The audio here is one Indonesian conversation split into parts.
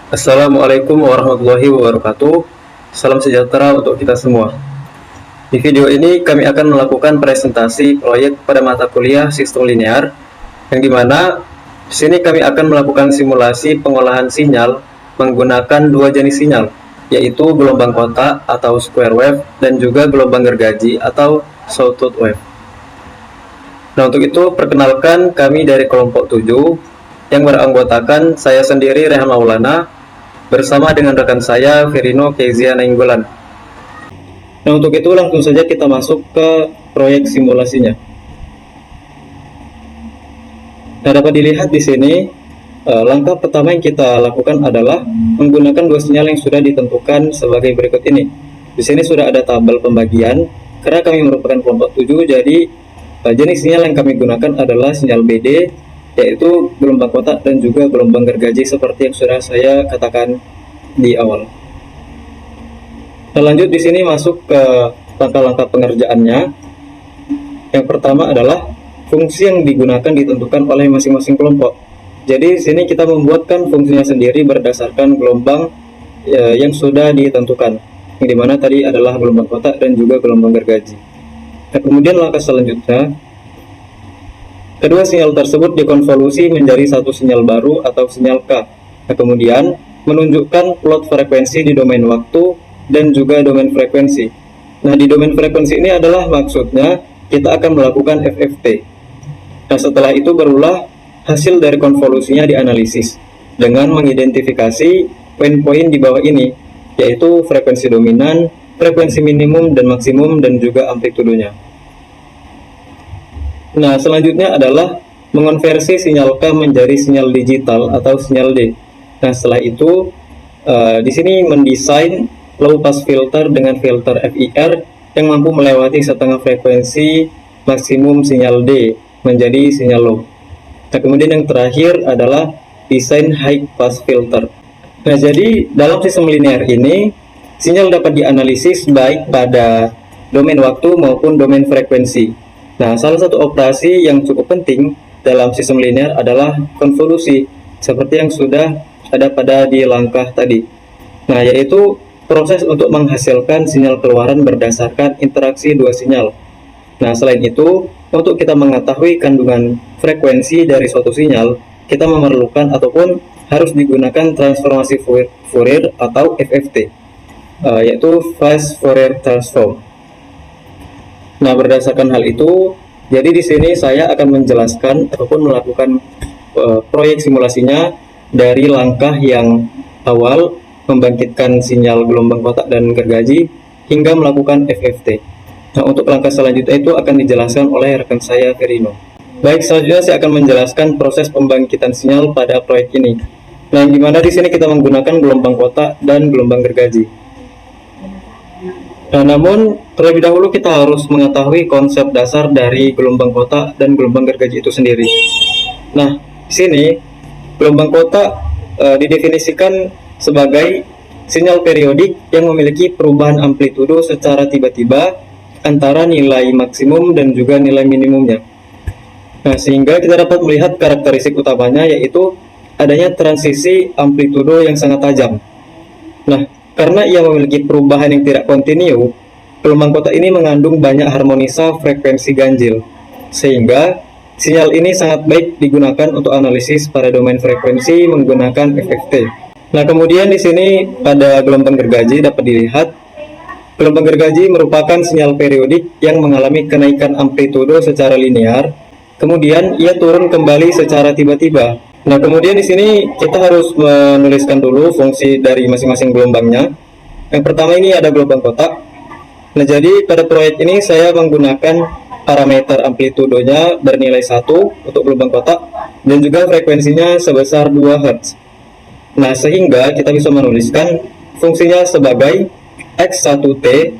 Assalamualaikum warahmatullahi wabarakatuh. Salam sejahtera untuk kita semua. Di video ini kami akan melakukan presentasi proyek pada mata kuliah Sistem Linear, yang dimana di sini kami akan melakukan simulasi pengolahan sinyal menggunakan dua jenis sinyal, yaitu gelombang kotak atau square wave dan juga gelombang gergaji atau sawtooth wave. Nah, untuk itu perkenalkan kami dari kelompok 7 yang beranggotakan saya sendiri Rehan Maulana bersama dengan rekan saya Verino Kezia Nainggolan. Nah, untuk itu langsung saja kita masuk ke proyek simulasinya. Nah, dapat dilihat di sini langkah pertama yang kita lakukan adalah menggunakan dua sinyal yang sudah ditentukan sebagai berikut ini. Di sini sudah ada tabel pembagian. Karena kami merupakan kelompok 7, jadi jenis sinyal yang kami gunakan adalah sinyal BD, yaitu gelombang kotak dan juga gelombang gergaji seperti yang sudah saya katakan di awal. Nah, lanjut di sini masuk ke langkah-langkah pengerjaannya. Yang pertama adalah fungsi yang digunakan ditentukan oleh masing-masing kelompok. Jadi di sini kita membuatkan fungsinya sendiri berdasarkan gelombang yang sudah ditentukan, yang dimana tadi adalah gelombang kotak dan juga gelombang gergaji. Nah, kemudian langkah selanjutnya, kedua sinyal tersebut dikonvolusi menjadi satu sinyal baru atau sinyal K. Nah, kemudian menunjukkan plot frekuensi di domain waktu dan juga domain frekuensi. Nah, di domain frekuensi ini adalah maksudnya kita akan melakukan FFT. Nah, setelah itu barulah hasil dari konvolusinya dianalisis dengan mengidentifikasi poin-poin di bawah ini, yaitu frekuensi dominan, frekuensi minimum dan maksimum, dan juga amplitudenya. Nah, selanjutnya adalah mengonversi sinyal K menjadi sinyal digital atau sinyal D. Nah, setelah itu di sini mendesain low pass filter dengan filter FIR yang mampu melewati setengah frekuensi maksimum sinyal D menjadi sinyal low. Nah, kemudian yang terakhir adalah desain high pass filter. Nah, jadi dalam sistem linear ini sinyal dapat dianalisis baik pada domain waktu maupun domain frekuensi. Nah, salah satu operasi yang cukup penting dalam sistem linear adalah konvolusi, seperti yang sudah ada pada di langkah tadi. Nah, yaitu proses untuk menghasilkan sinyal keluaran berdasarkan interaksi dua sinyal. Nah, selain itu, untuk kita mengetahui kandungan frekuensi dari suatu sinyal, kita memerlukan ataupun harus digunakan transformasi Fourier atau FFT, yaitu Fast Fourier Transform. Nah, berdasarkan hal itu, jadi di sini saya akan menjelaskan ataupun melakukan proyek simulasinya dari langkah yang awal membangkitkan sinyal gelombang kotak dan gergaji hingga melakukan FFT. Nah, untuk langkah selanjutnya itu akan dijelaskan oleh rekan saya Verino. Baik, selanjutnya saya akan menjelaskan proses pembangkitan sinyal pada proyek ini. Nah, yang dimana di sini kita menggunakan gelombang kotak dan gelombang gergaji. Nah, namun terlebih dahulu kita harus mengetahui konsep dasar dari gelombang kotak dan gelombang gergaji itu sendiri. Nah, di sini gelombang kotak didefinisikan sebagai sinyal periodik yang memiliki perubahan amplitudo secara tiba-tiba antara nilai maksimum dan juga nilai minimumnya. Nah, sehingga kita dapat melihat karakteristik utamanya, yaitu adanya transisi amplitudo yang sangat tajam. Nah, karena ia memiliki perubahan yang tidak kontinu, gelombang kotak ini mengandung banyak harmonisa frekuensi ganjil, sehingga sinyal ini sangat baik digunakan untuk analisis pada domain frekuensi menggunakan FFT. Nah, kemudian di sini pada gelombang gergaji dapat dilihat gelombang gergaji merupakan sinyal periodik yang mengalami kenaikan amplitudo secara linear, kemudian ia turun kembali secara tiba-tiba. Nah, kemudian di sini kita harus menuliskan dulu fungsi dari masing-masing gelombangnya. Yang pertama ini ada gelombang kotak. Nah, jadi pada proyek ini saya menggunakan parameter amplitudonya bernilai 1 untuk gelombang kotak dan juga frekuensinya sebesar 2 Hz. Nah, sehingga kita bisa menuliskan fungsinya sebagai X1T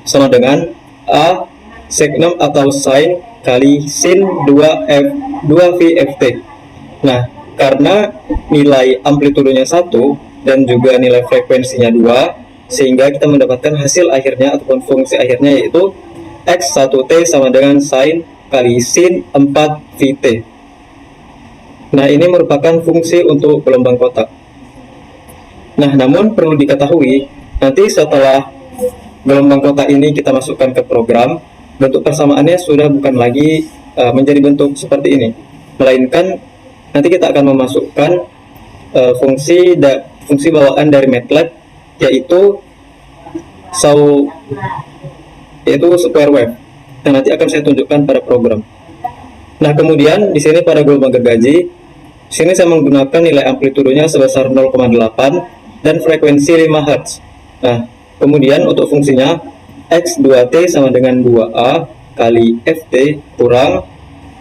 sama dengan A sec 6 atau sin kali sin 2VFT. Nah, karena nilai amplitudonya 1 dan juga nilai frekuensinya 2, sehingga kita mendapatkan hasil akhirnya ataupun fungsi akhirnya yaitu X1T sama dengan sin kali sin 4VT. Nah, ini merupakan fungsi untuk gelombang kotak. Nah, namun perlu diketahui, nanti setelah gelombang kota ini kita masukkan ke program, bentuk persamaannya sudah bukan lagi menjadi bentuk seperti ini, melainkan nanti kita akan memasukkan fungsi bawaan dari MATLAB, yaitu square wave. Dan nanti akan saya tunjukkan pada program. Nah, kemudian di sini pada gelombang gergaji, sini saya menggunakan nilai amplitudenya sebesar 0,8 dan frekuensi 5 Hz. Nah, kemudian untuk fungsinya X2T sama dengan 2A kali FT kurang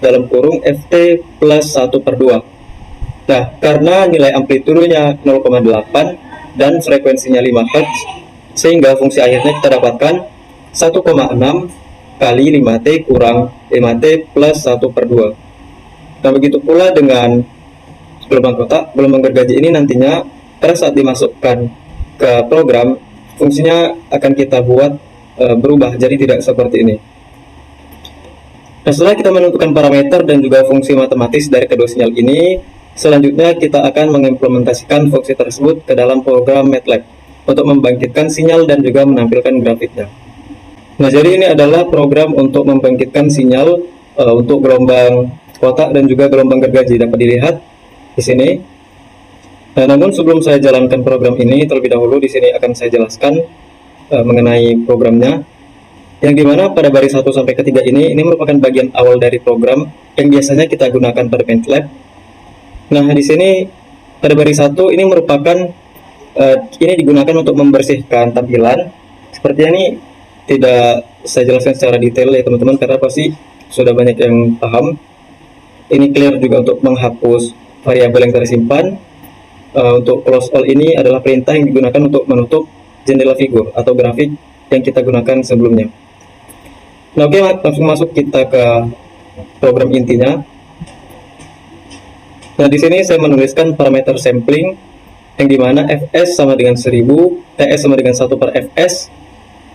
dalam kurung FT plus 1/2. Nah, karena nilai amplitudenya 0,8 dan frekuensinya 5 Hz, sehingga fungsi akhirnya kita dapatkan 1,6 kali 5T kurang 5T plus 1/2. Nah, begitu pula dengan gelombang kotak, gelombang gergaji ini nantinya pada saat dimasukkan ke program, fungsinya akan kita buat berubah, jadi tidak seperti ini. Nah, setelah kita menentukan parameter dan juga fungsi matematis dari kedua sinyal ini, selanjutnya kita akan mengimplementasikan fungsi tersebut ke dalam program MATLAB untuk membangkitkan sinyal dan juga menampilkan grafiknya. Nah, jadi ini adalah program untuk membangkitkan sinyal untuk gelombang kotak dan juga gelombang gergaji, dapat dilihat di sini. Nah, namun sebelum saya jalankan program ini, terlebih dahulu di sini akan saya jelaskan mengenai programnya, yang dimana pada baris 1 sampai ke 3 ini merupakan bagian awal dari program yang biasanya kita gunakan pada MATLAB. Nah, di sini pada baris 1 ini merupakan ini digunakan untuk membersihkan tampilan. Seperti ini tidak saya jelaskan secara detail ya teman-teman, karena pasti sudah banyak yang paham. Ini clear juga untuk menghapus variabel yang tersimpan. Untuk close all ini adalah perintah yang digunakan untuk menutup jendela figur atau grafik yang kita gunakan sebelumnya. Nah, oke, langsung masuk kita ke program intinya. Nah, di sini saya menuliskan parameter sampling yang dimana Fs sama dengan 1000, Ts sama dengan 1/Fs,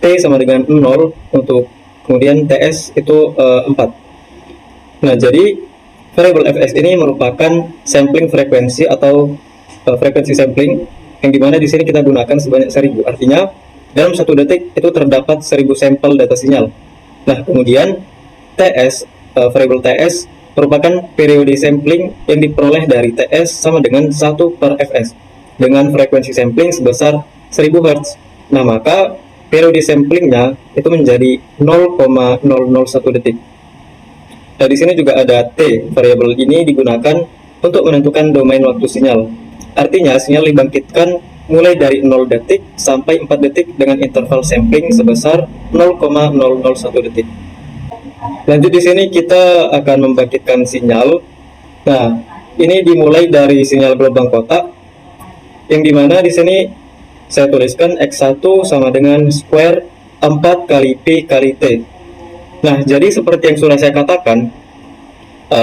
T sama dengan 0 untuk kemudian Ts itu 4. Nah, jadi variabel Fs ini merupakan sampling frekuensi atau frekuensi sampling yang dimana di sini kita gunakan sebanyak 1000. Artinya dalam 1 detik itu terdapat 1000 sampel data sinyal. Nah, kemudian Ts, variabel Ts merupakan periode sampling yang diperoleh dari Ts sama dengan 1/Fs dengan frekuensi sampling sebesar 1000 Hz. Nah, maka periode samplingnya itu menjadi 0,001 detik. Nah, di sini juga ada T. Variabel ini digunakan untuk menentukan domain waktu sinyal. Artinya, sinyal dibangkitkan mulai dari 0 detik sampai 4 detik dengan interval sampling sebesar 0,001 detik. Lanjut di sini kita akan membangkitkan sinyal. Nah, ini dimulai dari sinyal gelombang kotak yang dimana di sini saya tuliskan X1 sama dengan square 4 kali P kali T. Nah, jadi seperti yang sudah saya katakan,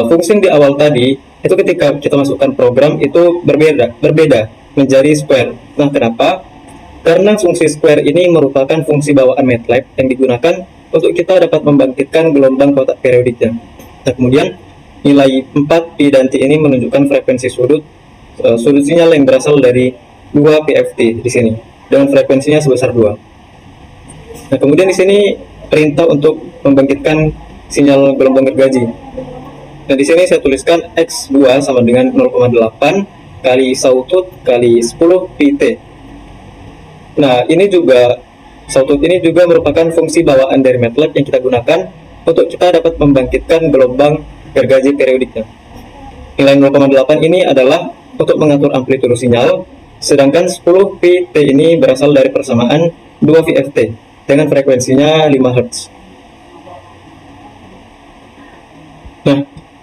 fungsi yang di awal tadi itu ketika kita masukkan program itu berbeda menjadi square. Nah, kenapa? Karena fungsi square ini merupakan fungsi bawaan MATLAB yang digunakan untuk kita dapat membangkitkan gelombang kotak periodiknya. Nah, kemudian nilai 4 Pi dan T ini menunjukkan frekuensi sudut sinyal yang berasal dari 2 PFT di sini dengan frekuensinya sebesar 2. Nah, kemudian di sini perintah untuk membangkitkan sinyal gelombang gergaji. Nah, di sini saya tuliskan X2 sama dengan 0,8 kali sawtooth kali 10 PT. Nah, ini juga sawtooth ini juga merupakan fungsi bawaan dari MATLAB yang kita gunakan untuk kita dapat membangkitkan gelombang gergaji periodiknya. Nilai 0,8 ini adalah untuk mengatur amplitudo sinyal, sedangkan 10 PT ini berasal dari persamaan 2 VFT dengan frekuensinya 5 Hz. Nah,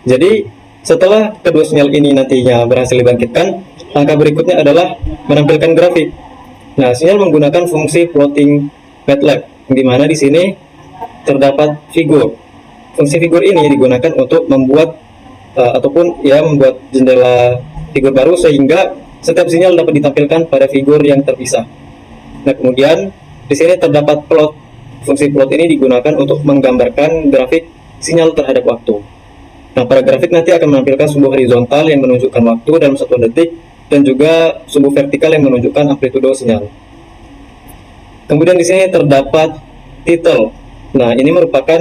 jadi setelah kedua sinyal ini nantinya berhasil dibangkitkan, langkah berikutnya adalah menampilkan grafik. Nah, sinyal menggunakan fungsi plotting MATLAB, di mana di sini terdapat figur. Fungsi figur ini digunakan untuk membuat membuat jendela figur baru sehingga setiap sinyal dapat ditampilkan pada figur yang terpisah. Nah, kemudian di sini terdapat plot. Fungsi plot ini digunakan untuk menggambarkan grafik sinyal terhadap waktu. Nah, pada grafik nanti akan menampilkan sebuah horizontal yang menunjukkan waktu dalam 1 detik dan juga sumbu vertikal yang menunjukkan amplitudo sinyal. Kemudian di sini terdapat title. Nah, ini merupakan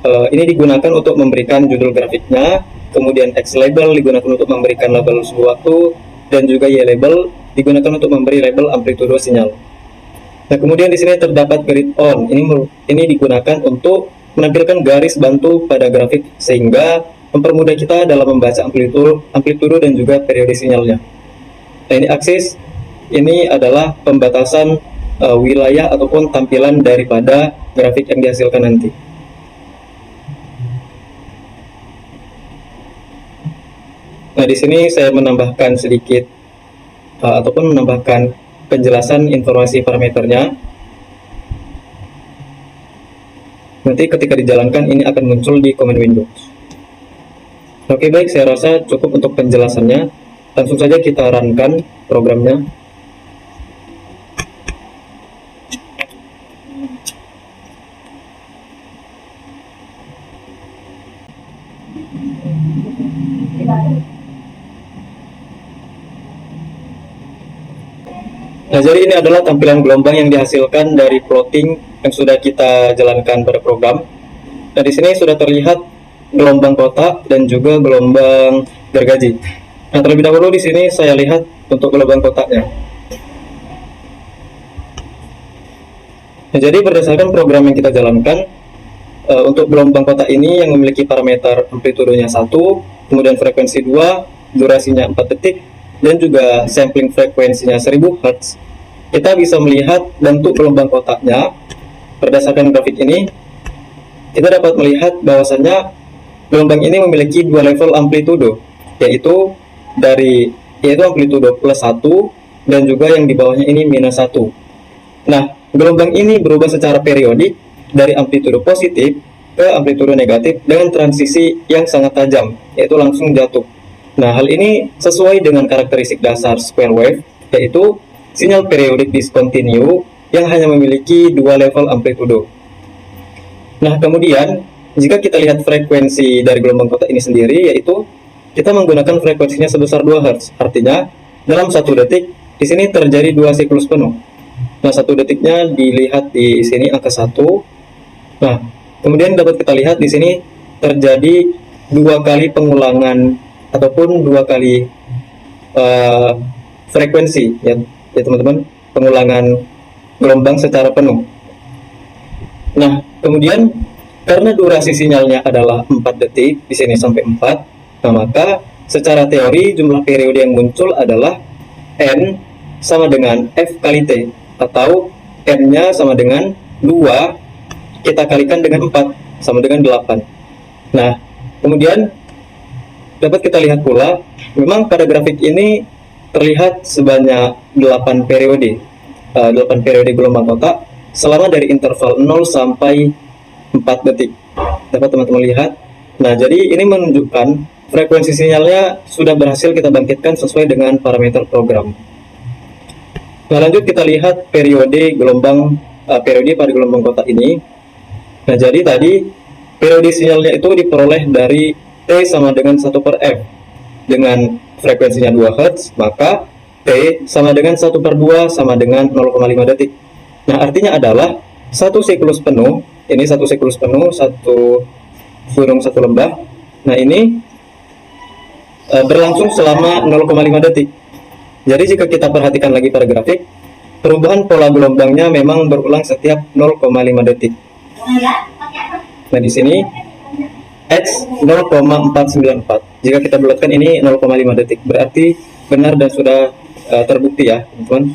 ini digunakan untuk memberikan judul grafiknya, kemudian X label digunakan untuk memberikan label suhu waktu, dan juga Y label digunakan untuk memberi label amplitudo sinyal. Nah, kemudian di sini terdapat grid on. Ini digunakan untuk menampilkan garis bantu pada grafik sehingga mempermudah kita dalam membaca amplitudo dan juga periode sinyalnya. Nah, ini aksis. Ini adalah pembatasan wilayah ataupun tampilan daripada grafik yang dihasilkan nanti. Nah, di sini saya menambahkan sedikit ataupun menambahkan penjelasan informasi parameternya. Nanti ketika dijalankan ini akan muncul di command window. Oke, baik, saya rasa cukup untuk penjelasannya. Langsung saja kita runkan programnya. Nah, jadi ini adalah tampilan gelombang yang dihasilkan dari plotting yang sudah kita jalankan pada program. Nah, di sini sudah terlihat gelombang kotak dan juga gelombang gergaji. Nah, terlebih dahulu di sini saya lihat untuk gelombang kotaknya. Nah, jadi berdasarkan program yang kita jalankan, untuk gelombang kotak ini yang memiliki parameter amplitudonya 1, kemudian frekuensi 2, durasinya 4 detik, dan juga sampling frekuensinya 1000 Hz, kita bisa melihat bentuk gelombang kotaknya. Berdasarkan grafik ini, kita dapat melihat bahwasannya gelombang ini memiliki dua level amplitudo, yaitu amplitudo plus 1 dan juga yang di bawahnya ini minus 1. Nah, gelombang ini berubah secara periodik dari amplitudo positif ke amplitudo negatif dengan transisi yang sangat tajam, yaitu langsung jatuh. Nah, hal ini sesuai dengan karakteristik dasar square wave, yaitu sinyal periodik discontinue yang hanya memiliki dua level amplitudo. Nah, kemudian jika kita lihat frekuensi dari gelombang kotak ini sendiri, yaitu kita menggunakan frekuensinya sebesar 2 Hz. Artinya, dalam 1 detik, di sini terjadi 2 siklus penuh. Nah, 1 detiknya dilihat di sini angka 1. Nah, kemudian dapat kita lihat di sini terjadi 2 kali pengulangan ataupun 2 kali frekuensi, ya teman-teman, pengulangan gelombang secara penuh. Nah, kemudian karena durasi sinyalnya adalah 4 detik, di sini sampai 4, nah maka secara teori jumlah periode yang muncul adalah N sama dengan F kali T, atau N-nya sama dengan 2, kita kalikan dengan 4, sama dengan 8. Nah, kemudian dapat kita lihat pula, memang pada grafik ini terlihat sebanyak 8 periode, 8 periode gelombang kotak selama dari interval 0 sampai 4 detik. Dapat teman-teman lihat. Nah, jadi ini menunjukkan frekuensi sinyalnya sudah berhasil kita bangkitkan sesuai dengan parameter program. Nah, lanjut kita lihat periode pada gelombang kotak ini. Nah, jadi tadi periode sinyalnya itu diperoleh dari T sama dengan 1/F dengan frekuensinya 2 Hz, maka T sama dengan 1/2 sama dengan 0,5 detik. Nah, artinya adalah satu siklus penuh, ini satu siklus penuh, satu gunung satu lembah. Nah, ini berlangsung selama 0,5 detik. Jadi jika kita perhatikan lagi pada grafik, perubahan pola gelombangnya memang berulang setiap 0,5 detik. Nah, di sini X 0,494. Jika kita bulatkan ini 0,5 detik, berarti benar dan sudah terbukti ya, teman-teman.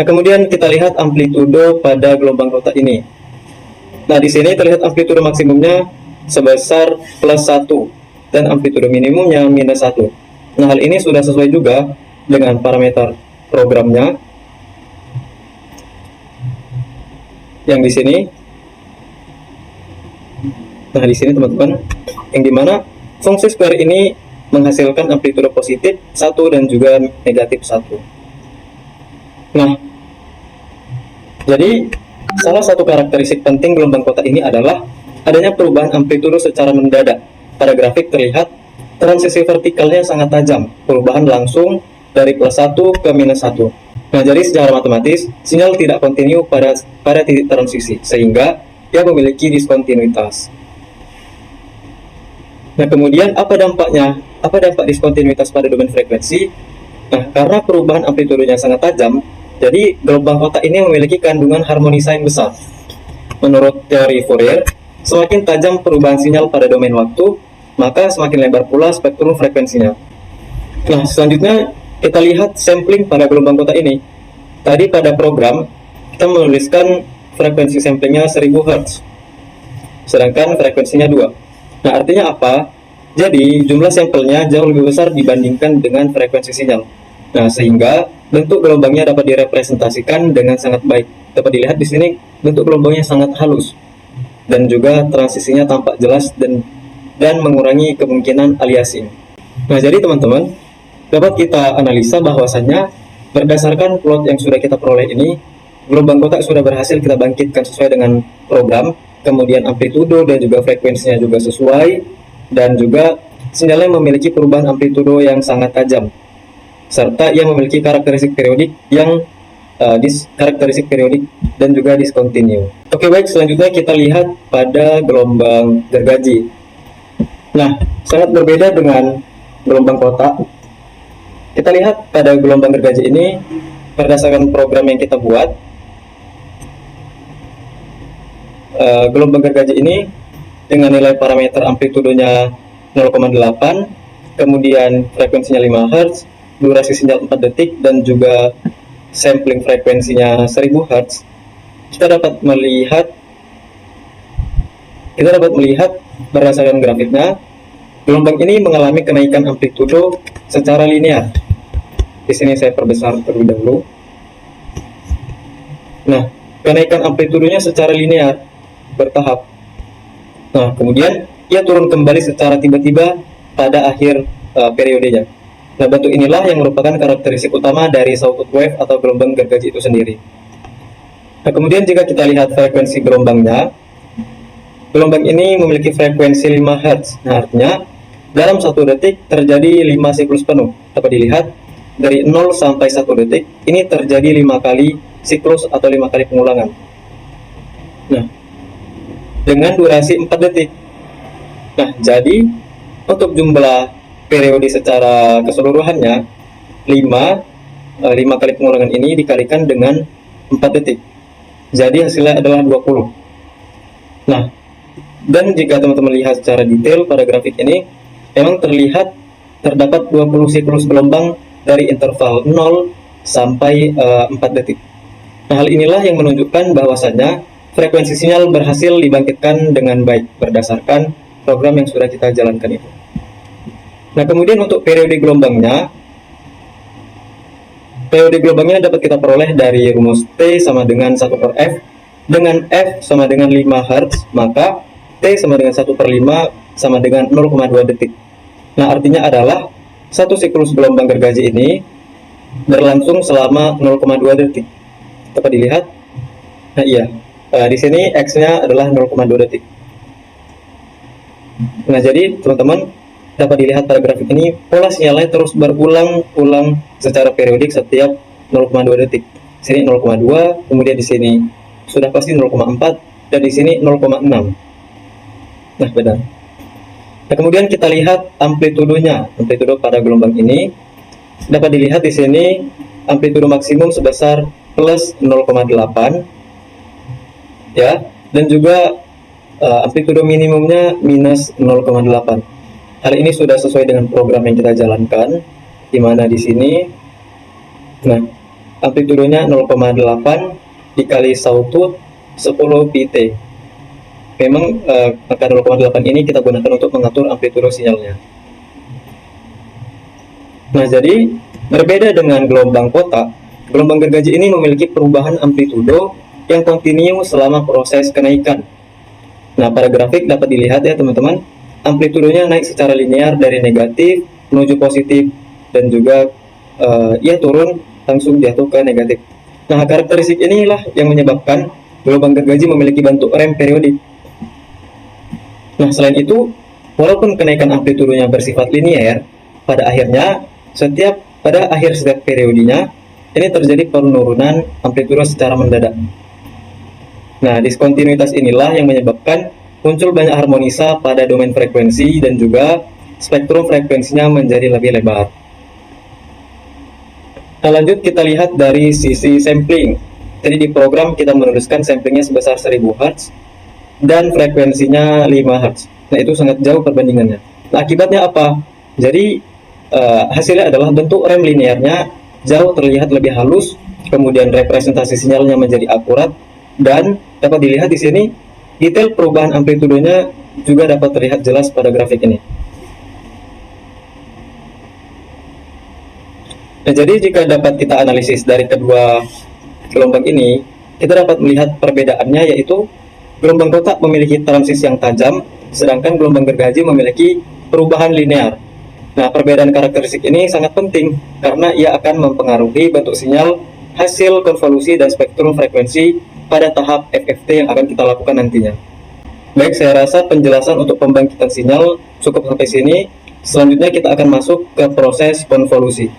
Nah, kemudian kita lihat amplitudo pada gelombang kotak ini. Nah, di sini terlihat amplitudo maksimumnya sebesar plus 1 dan amplitudo minimumnya minus 1. Nah, hal ini sudah sesuai juga dengan parameter programnya yang di sini. Nah, di sini teman-teman, yang dimana fungsi square ini menghasilkan amplitudo positif 1 dan juga negatif 1. Nah, jadi salah satu karakteristik penting gelombang kotak ini adalah adanya perubahan amplitudo secara mendadak. Pada grafik terlihat transisi vertikalnya sangat tajam, perubahan langsung dari +1 ke -1. Nah, jadi secara matematis, sinyal tidak kontinu pada titik transisi, sehingga ia memiliki diskontinuitas. Nah, kemudian apa dampaknya? Apa dampak diskontinuitas pada domain frekuensi? Nah, karena perubahan amplitudenya sangat tajam, jadi gelombang kotak ini memiliki kandungan harmonisa yang besar. Menurut teori Fourier, semakin tajam perubahan sinyal pada domain waktu, maka semakin lebar pula spektrum frekuensinya. Nah, selanjutnya kita lihat sampling pada gelombang kotak ini. Tadi pada program, kita menuliskan frekuensi samplingnya 1000 Hz, sedangkan frekuensinya 2. Nah, artinya apa? Jadi, jumlah sampelnya jauh lebih besar dibandingkan dengan frekuensi sinyal. Nah, sehingga bentuk gelombangnya dapat direpresentasikan dengan sangat baik. Dapat dilihat di sini, bentuk gelombangnya sangat halus. Dan juga transisinya tampak jelas dan mengurangi kemungkinan aliasing. Nah, jadi teman-teman, dapat kita analisa bahwasannya berdasarkan plot yang sudah kita peroleh ini, gelombang kotak sudah berhasil kita bangkitkan sesuai dengan program, kemudian amplitudo dan juga frekuensinya juga sesuai, dan juga sinyalnya memiliki perubahan amplitudo yang sangat tajam, serta ia memiliki karakteristik periodik yang karakteristik periodik dan juga discontinue. Oke, baik, selanjutnya kita lihat pada gelombang gergaji. Nah, sangat berbeda dengan gelombang kotak. Kita lihat pada gelombang gergaji ini, berdasarkan program yang kita buat, gelombang gergaji ini dengan nilai parameter amplitudonya 0,8, kemudian frekuensinya 5 Hz, durasi sinyal 4 detik, dan juga sampling frekuensinya 1000 Hz, kita dapat melihat berdasarkan grafiknya, gelombang ini mengalami kenaikan amplitudo secara linear. Di sini saya perbesar terlebih dahulu. Nah, kenaikan amplitudonya secara linear bertahap. Nah, kemudian ia turun kembali secara tiba-tiba pada akhir periodenya. Nah, bentuk inilah yang merupakan karakteristik utama dari sawtooth wave atau gelombang gergaji itu sendiri. Nah, kemudian jika kita lihat frekuensi gelombangnya, gelombang ini memiliki frekuensi 5 Hz. Nah, artinya dalam 1 detik terjadi 5 siklus penuh. Dapat dilihat dari 0 sampai 1 detik ini terjadi 5 kali siklus atau 5 kali pengulangan. Nah, dengan durasi 4 detik. Nah, jadi untuk jumlah periode secara keseluruhannya 5 kali pengulangan ini dikalikan dengan 4 detik. Jadi hasilnya adalah 20. Nah, dan jika teman-teman lihat secara detail pada grafik ini, memang terdapat 20 siklus gelombang dari interval 0 sampai 4 detik. Nah, hal inilah yang menunjukkan bahwasannya frekuensi sinyal berhasil dibangkitkan dengan baik berdasarkan program yang sudah kita jalankan itu. Nah, kemudian untuk periode gelombangnya dapat kita peroleh dari rumus T sama dengan 1/F. Dengan F sama dengan 5 Hz, maka T sama dengan 1/5 sama dengan 0,2 detik. Nah, artinya adalah satu siklus gelombang gergaji ini berlangsung selama 0,2 detik. Dapat dilihat? Nah, iya. Di sini X-nya adalah 0,2 detik. Nah, jadi teman-teman dapat dilihat pada grafik ini, pola sinyalnya terus berulang-ulang secara periodik setiap 0,2 detik. Di sini 0,2, kemudian di sini sudah pasti 0,4, dan di sini 0,6. Nah, benar. Nah, kemudian kita lihat amplitudonya. Amplitudo pada gelombang ini dapat dilihat di sini amplitudo maksimum sebesar plus 0,8 ya, dan juga amplitudo minimumnya minus 0,8. Hal ini sudah sesuai dengan program yang kita jalankan, di mana di sini amplitudonya 0,8 dikali sawtooth 10 pt. Memang angka 0,8 ini kita gunakan untuk mengatur amplitudo sinyalnya. Nah, jadi berbeda dengan gelombang kotak, gelombang gergaji ini memiliki perubahan amplitudo yang kontinu selama proses kenaikan. Nah, pada grafik dapat dilihat ya teman-teman, amplitudonya naik secara linear dari negatif menuju positif, dan juga ia turun langsung jatuh ke negatif. Nah, karakteristik inilah yang menyebabkan gelombang gergaji memiliki bentuk rem periodik. Nah, selain itu, walaupun kenaikan amplitudonya bersifat linear, pada akhirnya setiap pada akhir setiap periodenya, ini terjadi penurunan amplitudo secara mendadak. Nah, diskontinuitas inilah yang menyebabkan muncul banyak harmonisa pada domain frekuensi dan juga spektrum frekuensinya menjadi lebih lebar. Nah, lanjut kita lihat dari sisi sampling. Jadi di program kita menuliskan samplingnya sebesar 1000 Hz dan frekuensinya 5 Hz. Nah, itu sangat jauh perbandingannya. Nah, akibatnya apa? Jadi hasilnya adalah bentuk rem linearnya jauh terlihat lebih halus, kemudian representasi sinyalnya menjadi akurat, dan dapat dilihat di sini detail perubahan amplitudonya juga dapat terlihat jelas pada grafik ini. Nah, jadi jika dapat kita analisis dari kedua gelombang ini, kita dapat melihat perbedaannya, yaitu gelombang kotak memiliki transisi yang tajam, sedangkan gelombang gergaji memiliki perubahan linear. Nah, perbedaan karakteristik ini sangat penting karena ia akan mempengaruhi bentuk sinyal, hasil konvolusi, dan spektrum frekuensi pada tahap FFT yang akan kita lakukan nantinya. Baik, saya rasa penjelasan untuk pembangkitan sinyal cukup sampai sini. Selanjutnya kita akan masuk ke proses konvolusi.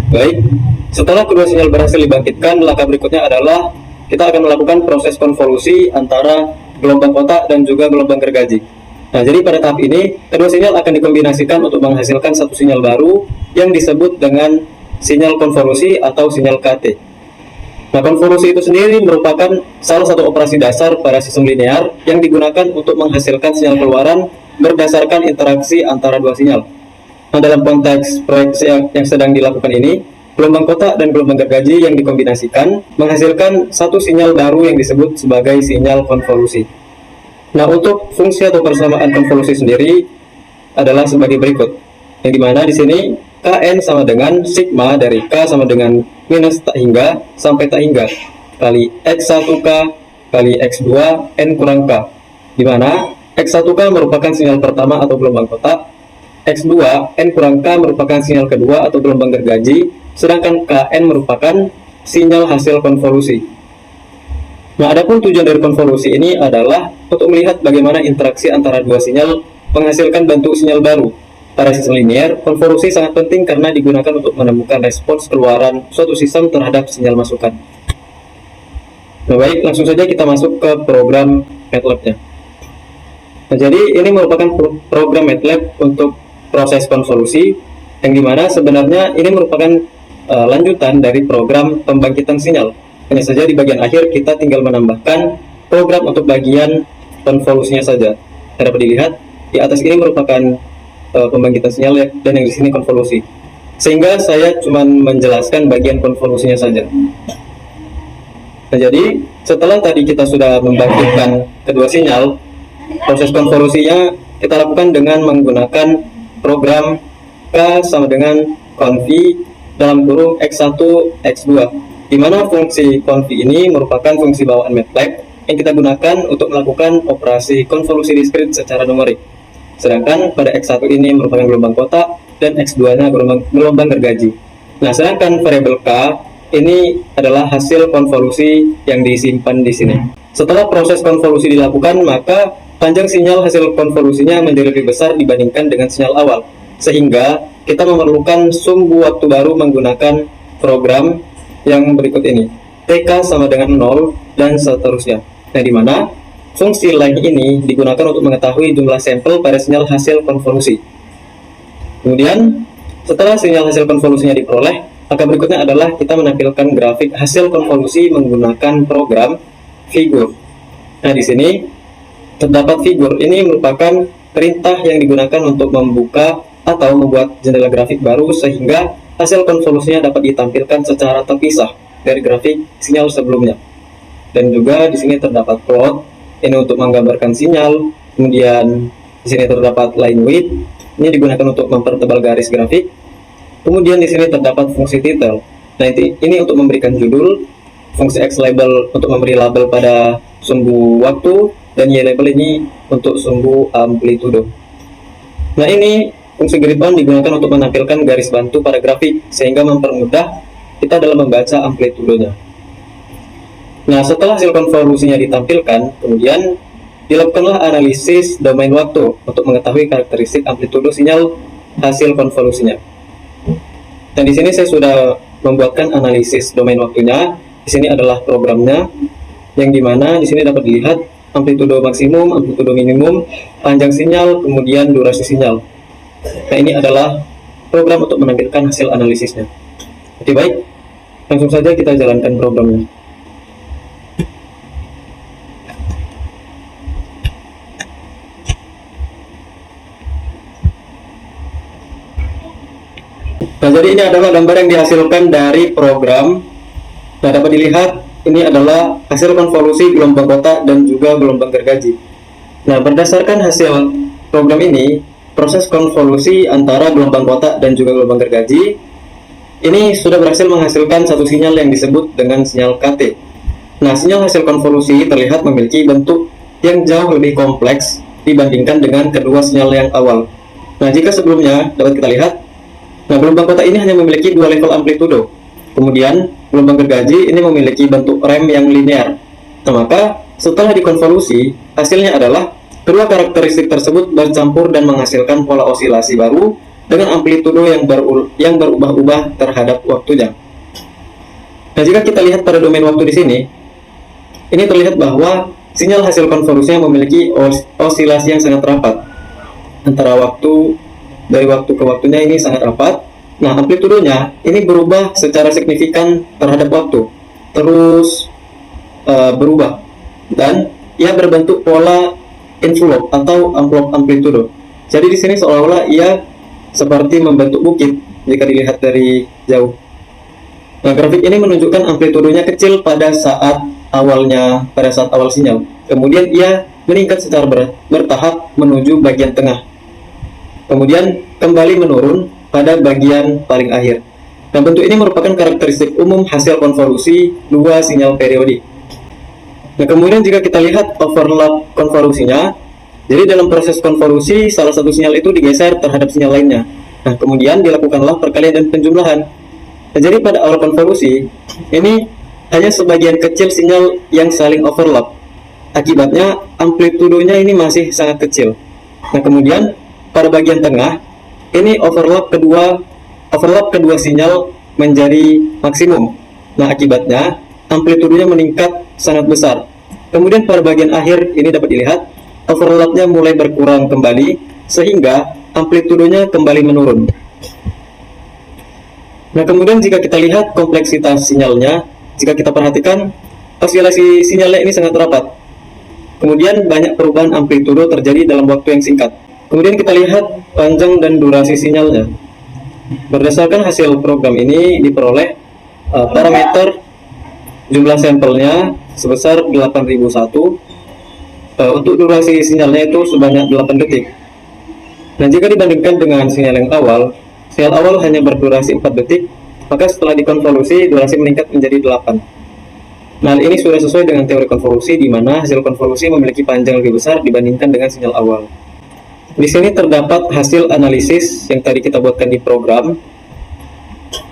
Baik, setelah kedua sinyal berhasil dibangkitkan, langkah berikutnya adalah kita akan melakukan proses konvolusi antara gelombang kotak dan juga gelombang gergaji. Nah, jadi pada tahap ini, kedua sinyal akan dikombinasikan untuk menghasilkan satu sinyal baru yang disebut dengan sinyal konvolusi atau sinyal KT. Nah, konvolusi itu sendiri merupakan salah satu operasi dasar pada sistem linear yang digunakan untuk menghasilkan sinyal keluaran berdasarkan interaksi antara dua sinyal. Nah, dalam konteks proyek yang sedang dilakukan ini, gelombang kotak dan gelombang gergaji yang dikombinasikan menghasilkan satu sinyal baru yang disebut sebagai sinyal konvolusi. Nah, untuk fungsi atau persamaan konvolusi sendiri adalah sebagai berikut. Yang dimana di sini Kn sama dengan sigma dari K sama dengan minus tak hingga sampai tak hingga kali X1K kali X2 N kurang K. Dimana X1K merupakan sinyal pertama atau gelombang kotak, X2 N kurang K merupakan sinyal kedua atau gelombang gergaji, sedangkan Kn merupakan sinyal hasil konvolusi. Nah, adapun tujuan dari konvolusi ini adalah untuk melihat bagaimana interaksi antara dua sinyal menghasilkan bentuk sinyal baru. Pada sistem linear, konvolusi sangat penting karena digunakan untuk menemukan respons keluaran suatu sistem terhadap sinyal masukan. Nah, baik, langsung saja kita masuk ke program MATLAB-nya. Nah, jadi ini merupakan program MATLAB untuk proses konvolusi, yang dimana sebenarnya ini merupakan lanjutan dari program pembangkitan sinyal. Hanya saja di bagian akhir kita tinggal menambahkan program untuk bagian konvolusinya saja. Dapat dilihat di atas ini merupakan pembangkitan sinyal ya, dan yang di sini konvolusi. Sehingga saya cuma menjelaskan bagian konvolusinya saja. Nah, jadi setelah tadi kita sudah membangkitkan kedua sinyal, proses konvolusinya kita lakukan dengan menggunakan program K sama dengan conv dalam kurung X1 X2, di mana fungsi conv ini merupakan fungsi bawaan MATLAB yang kita gunakan untuk melakukan operasi konvolusi diskrit secara numerik. Sedangkan pada X1 ini merupakan gelombang kotak dan X2-nya gelombang gergaji. Nah, sedangkan variabel K ini adalah hasil konvolusi yang disimpan di sini. Setelah proses konvolusi dilakukan, maka panjang sinyal hasil konvolusinya menjadi lebih besar dibandingkan dengan sinyal awal, sehingga kita memerlukan sumbu waktu baru menggunakan program yang berikut ini, TK sama dengan 0 dan seterusnya. Nah, di mana fungsi line ini digunakan untuk mengetahui jumlah sampel pada sinyal hasil konvolusi. Kemudian setelah sinyal hasil konvolusinya diperoleh, maka berikutnya adalah kita menampilkan grafik hasil konvolusi menggunakan program figur. Nah, di sini terdapat figur. Ini merupakan perintah yang digunakan untuk membuka atau membuat jendela grafik baru sehingga hasil konvolusinya dapat ditampilkan secara terpisah dari grafik sinyal sebelumnya. Dan juga di sini terdapat plot, ini untuk menggambarkan sinyal. Kemudian di sini terdapat line width, ini digunakan untuk mempertebal garis grafik. Kemudian di sini terdapat fungsi title. Nah, ini untuk memberikan judul, fungsi X label untuk memberi label pada sumbu waktu, dan Y label ini untuk sumbu amplitudo. Nah, ini fungsi grid on digunakan untuk menampilkan garis bantu pada grafik sehingga mempermudah kita dalam membaca amplitudonya. Nah, setelah hasil konvolusinya ditampilkan, kemudian dilakukanlah analisis domain waktu untuk mengetahui karakteristik amplitudo sinyal hasil konvolusinya. Dan di sini saya sudah membuatkan analisis domain waktunya. Di sini adalah programnya, yang dimana di sini dapat dilihat amplitudo maksimum, amplitudo minimum, panjang sinyal, kemudian durasi sinyal. Nah, ini adalah program untuk menampilkan hasil analisisnya. Oke, baik, langsung saja kita jalankan programnya. Nah, jadi ini adalah gambar yang dihasilkan dari program. Nah, dapat dilihat ini adalah hasil konvolusi gelombang kotak dan juga gelombang gergaji. Nah, berdasarkan hasil program ini, proses konvolusi antara gelombang kotak dan juga gelombang gergaji ini sudah berhasil menghasilkan satu sinyal yang disebut dengan sinyal KT. Nah, sinyal hasil konvolusi terlihat memiliki bentuk yang jauh lebih kompleks dibandingkan dengan kedua sinyal yang awal. Nah, jika sebelumnya dapat kita lihat, nah, gelombang kotak ini hanya memiliki dua level amplitudo. Kemudian, gelombang gergaji ini memiliki bentuk rem yang linear. Nah, maka setelah dikonvolusi, hasilnya adalah kedua karakteristik tersebut bercampur dan menghasilkan pola osilasi baru dengan amplitudo yang berubah-ubah terhadap waktunya. Nah, jika kita lihat pada domain waktu di sini, ini terlihat bahwa sinyal hasil konvolusinya memiliki osilasi yang sangat rapat. Antara dari waktu ke waktunya ini sangat rapat. Nah, amplitudonya ini berubah secara signifikan terhadap waktu, terus berubah, dan ia berbentuk pola envelope atau amplop amplitudo. Jadi di sini seolah-olah ia seperti membentuk bukit jika dilihat dari jauh. Nah, grafik ini menunjukkan amplitudonya kecil pada saat awal sinyal. Kemudian ia meningkat secara bertahap menuju bagian tengah. Kemudian kembali menurun pada bagian paling akhir. Nah, bentuk ini merupakan karakteristik umum hasil konvolusi dua sinyal periodik. Nah, kemudian jika kita lihat overlap konvolusinya, jadi dalam proses konvolusi salah satu sinyal itu digeser terhadap sinyal lainnya. Nah, kemudian dilakukanlah perkalian dan penjumlahan. Nah, jadi pada awal konvolusi ini hanya sebagian kecil sinyal yang saling overlap. Akibatnya amplitudonya ini masih sangat kecil. Nah, kemudian pada bagian tengah ini overlap kedua sinyal menjadi maksimum. Nah, akibatnya amplitudonya meningkat sangat besar. Kemudian pada bagian akhir ini dapat dilihat overlapnya mulai berkurang kembali sehingga amplitudonya kembali menurun. Nah, kemudian jika kita lihat kompleksitas sinyalnya, jika kita perhatikan osilasi sinyalnya ini sangat rapat. Kemudian banyak perubahan amplitudo terjadi dalam waktu yang singkat. Kemudian kita lihat panjang dan durasi sinyalnya. Berdasarkan hasil program ini diperoleh parameter jumlah sampelnya sebesar 8001. Untuk durasi sinyalnya itu sebanyak 8 detik. Nah, jika dibandingkan dengan sinyal awal hanya berdurasi 4 detik, maka setelah dikonvolusi durasi meningkat menjadi 8. Nah, ini sudah sesuai dengan teori konvolusi di mana hasil konvolusi memiliki panjang lebih besar dibandingkan dengan sinyal awal. Di sini terdapat hasil analisis yang tadi kita buatkan di program.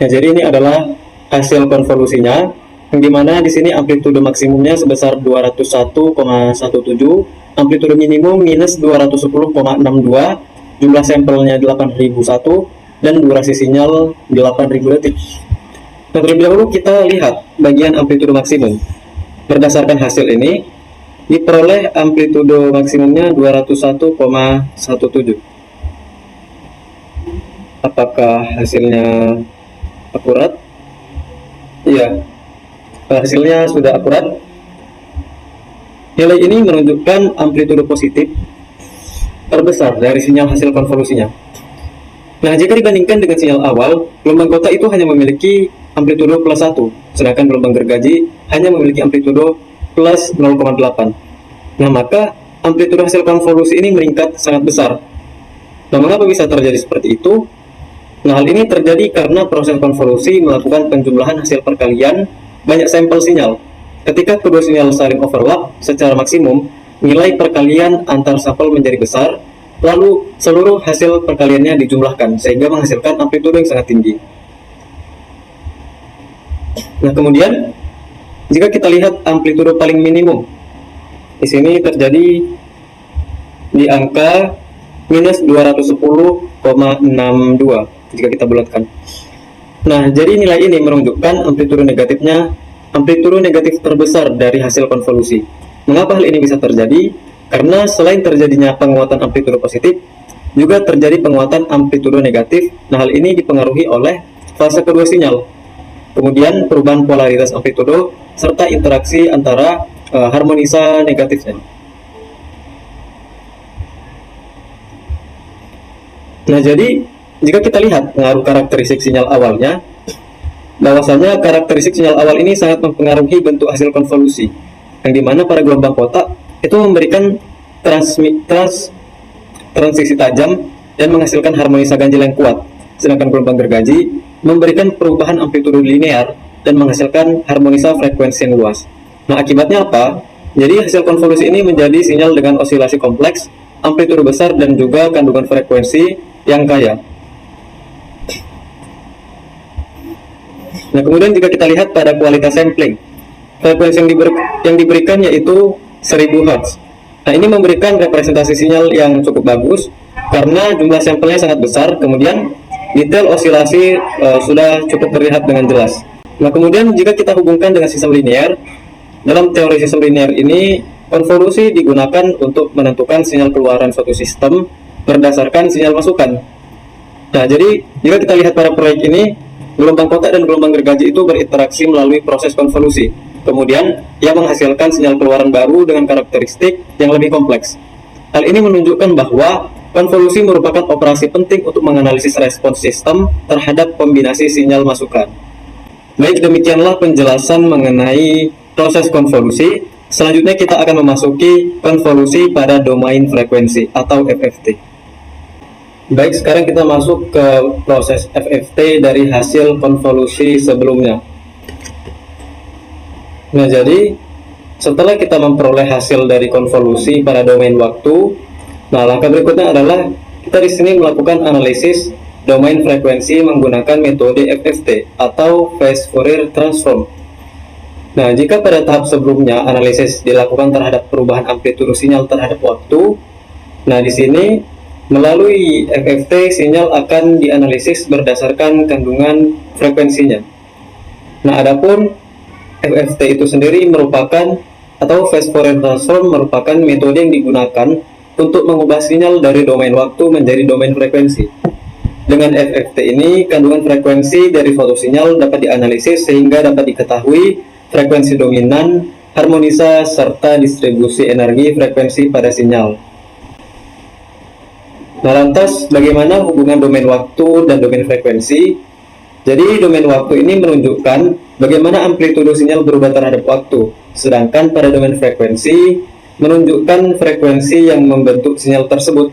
Nah, jadi ini adalah hasil konvolusinya, yang dimana di sini amplitudo maksimumnya sebesar 201,17, amplitudo minimum minus 210,62, jumlah sampelnya 8001, dan durasi sinyal 8000 detik. Nah, terlebih dahulu kita lihat bagian amplitudo maksimum. Berdasarkan hasil ini, diperoleh amplitudo maksimumnya 201,17. Apakah hasilnya akurat? Iya, hasilnya sudah akurat. Nilai ini menunjukkan amplitudo positif terbesar dari sinyal hasil konvolusinya. Nah, jika dibandingkan dengan sinyal awal, gelombang kotak itu hanya memiliki amplitudo plus 1, sedangkan gelombang gergaji hanya memiliki amplitudo plus 0,8. Nah, maka amplitudo hasil konvolusi ini meningkat sangat besar. Nah, mengapa bisa terjadi seperti itu? Nah, hal ini terjadi karena proses konvolusi melakukan penjumlahan hasil perkalian banyak sampel sinyal. Ketika kedua sinyal saling overlap secara maksimum, nilai perkalian antar sampel menjadi besar, lalu seluruh hasil perkaliannya dijumlahkan sehingga menghasilkan amplitudo yang sangat tinggi. Nah, kemudian jika kita lihat amplitudo paling minimum, di sini terjadi di angka minus 210,62 jika kita bulatkan. Nah, jadi nilai ini menunjukkan amplitudo negatif terbesar dari hasil konvolusi. Mengapa hal ini bisa terjadi? Karena selain terjadinya penguatan amplitudo positif, juga terjadi penguatan amplitudo negatif. Nah, hal ini dipengaruhi oleh fase kedua sinyal. Kemudian perubahan polaritas amplitudo serta interaksi antara harmonisa negatifnya. Nah, jadi jika kita lihat pengaruh karakteristik sinyal awalnya, bahwasanya karakteristik sinyal awal ini sangat mempengaruhi bentuk hasil konvolusi, yang dimana pada gelombang kotak itu memberikan transisi tajam dan menghasilkan harmonisa ganjil yang kuat, sedangkan gelombang gergaji memberikan perubahan amplitudo linear dan menghasilkan harmonisa frekuensi yang luas. Nah, akibatnya apa? Jadi hasil konvolusi ini menjadi sinyal dengan osilasi kompleks, amplitudo besar, dan juga kandungan frekuensi yang kaya. Nah, kemudian jika kita lihat pada kualitas sampling, frekuensi yang diberikan yaitu 1000 Hz. Nah, ini memberikan representasi sinyal yang cukup bagus karena jumlah sampelnya sangat besar, kemudian detail osilasi sudah cukup terlihat dengan jelas. Nah, kemudian jika kita hubungkan dengan sistem linear, dalam teori sistem linear ini, konvolusi digunakan untuk menentukan sinyal keluaran suatu sistem berdasarkan sinyal masukan. Nah, jadi jika kita lihat pada proyek ini, gelombang kotak dan gelombang gergaji itu berinteraksi melalui proses konvolusi. Kemudian, ia menghasilkan sinyal keluaran baru dengan karakteristik yang lebih kompleks. Hal ini menunjukkan bahwa konvolusi merupakan operasi penting untuk menganalisis respons sistem terhadap kombinasi sinyal masukan. Baik, demikianlah penjelasan mengenai proses konvolusi. Selanjutnya kita akan memasuki konvolusi pada domain frekuensi atau FFT. Baik, sekarang kita masuk ke proses FFT dari hasil konvolusi sebelumnya. Nah, jadi setelah kita memperoleh hasil dari konvolusi pada domain waktu, nah langkah berikutnya adalah kita di sini melakukan analisis domain frekuensi menggunakan metode FFT atau Phase Fourier Transform. Nah, jika pada tahap sebelumnya analisis dilakukan terhadap perubahan amplitudo sinyal terhadap waktu, nah di sini melalui FFT, sinyal akan dianalisis berdasarkan kandungan frekuensinya. Nah, adapun FFT itu sendiri merupakan atau Phase Fourier Transform merupakan metode yang digunakan untuk mengubah sinyal dari domain waktu menjadi domain frekuensi. Dengan FFT ini, kandungan frekuensi dari suatu sinyal dapat dianalisis sehingga dapat diketahui frekuensi dominan, harmonisa, serta distribusi energi frekuensi pada sinyal. Nah, lantas bagaimana hubungan domain waktu dan domain frekuensi? Jadi domain waktu ini menunjukkan bagaimana amplitudo sinyal berubah terhadap waktu, sedangkan pada domain frekuensi menunjukkan frekuensi yang membentuk sinyal tersebut.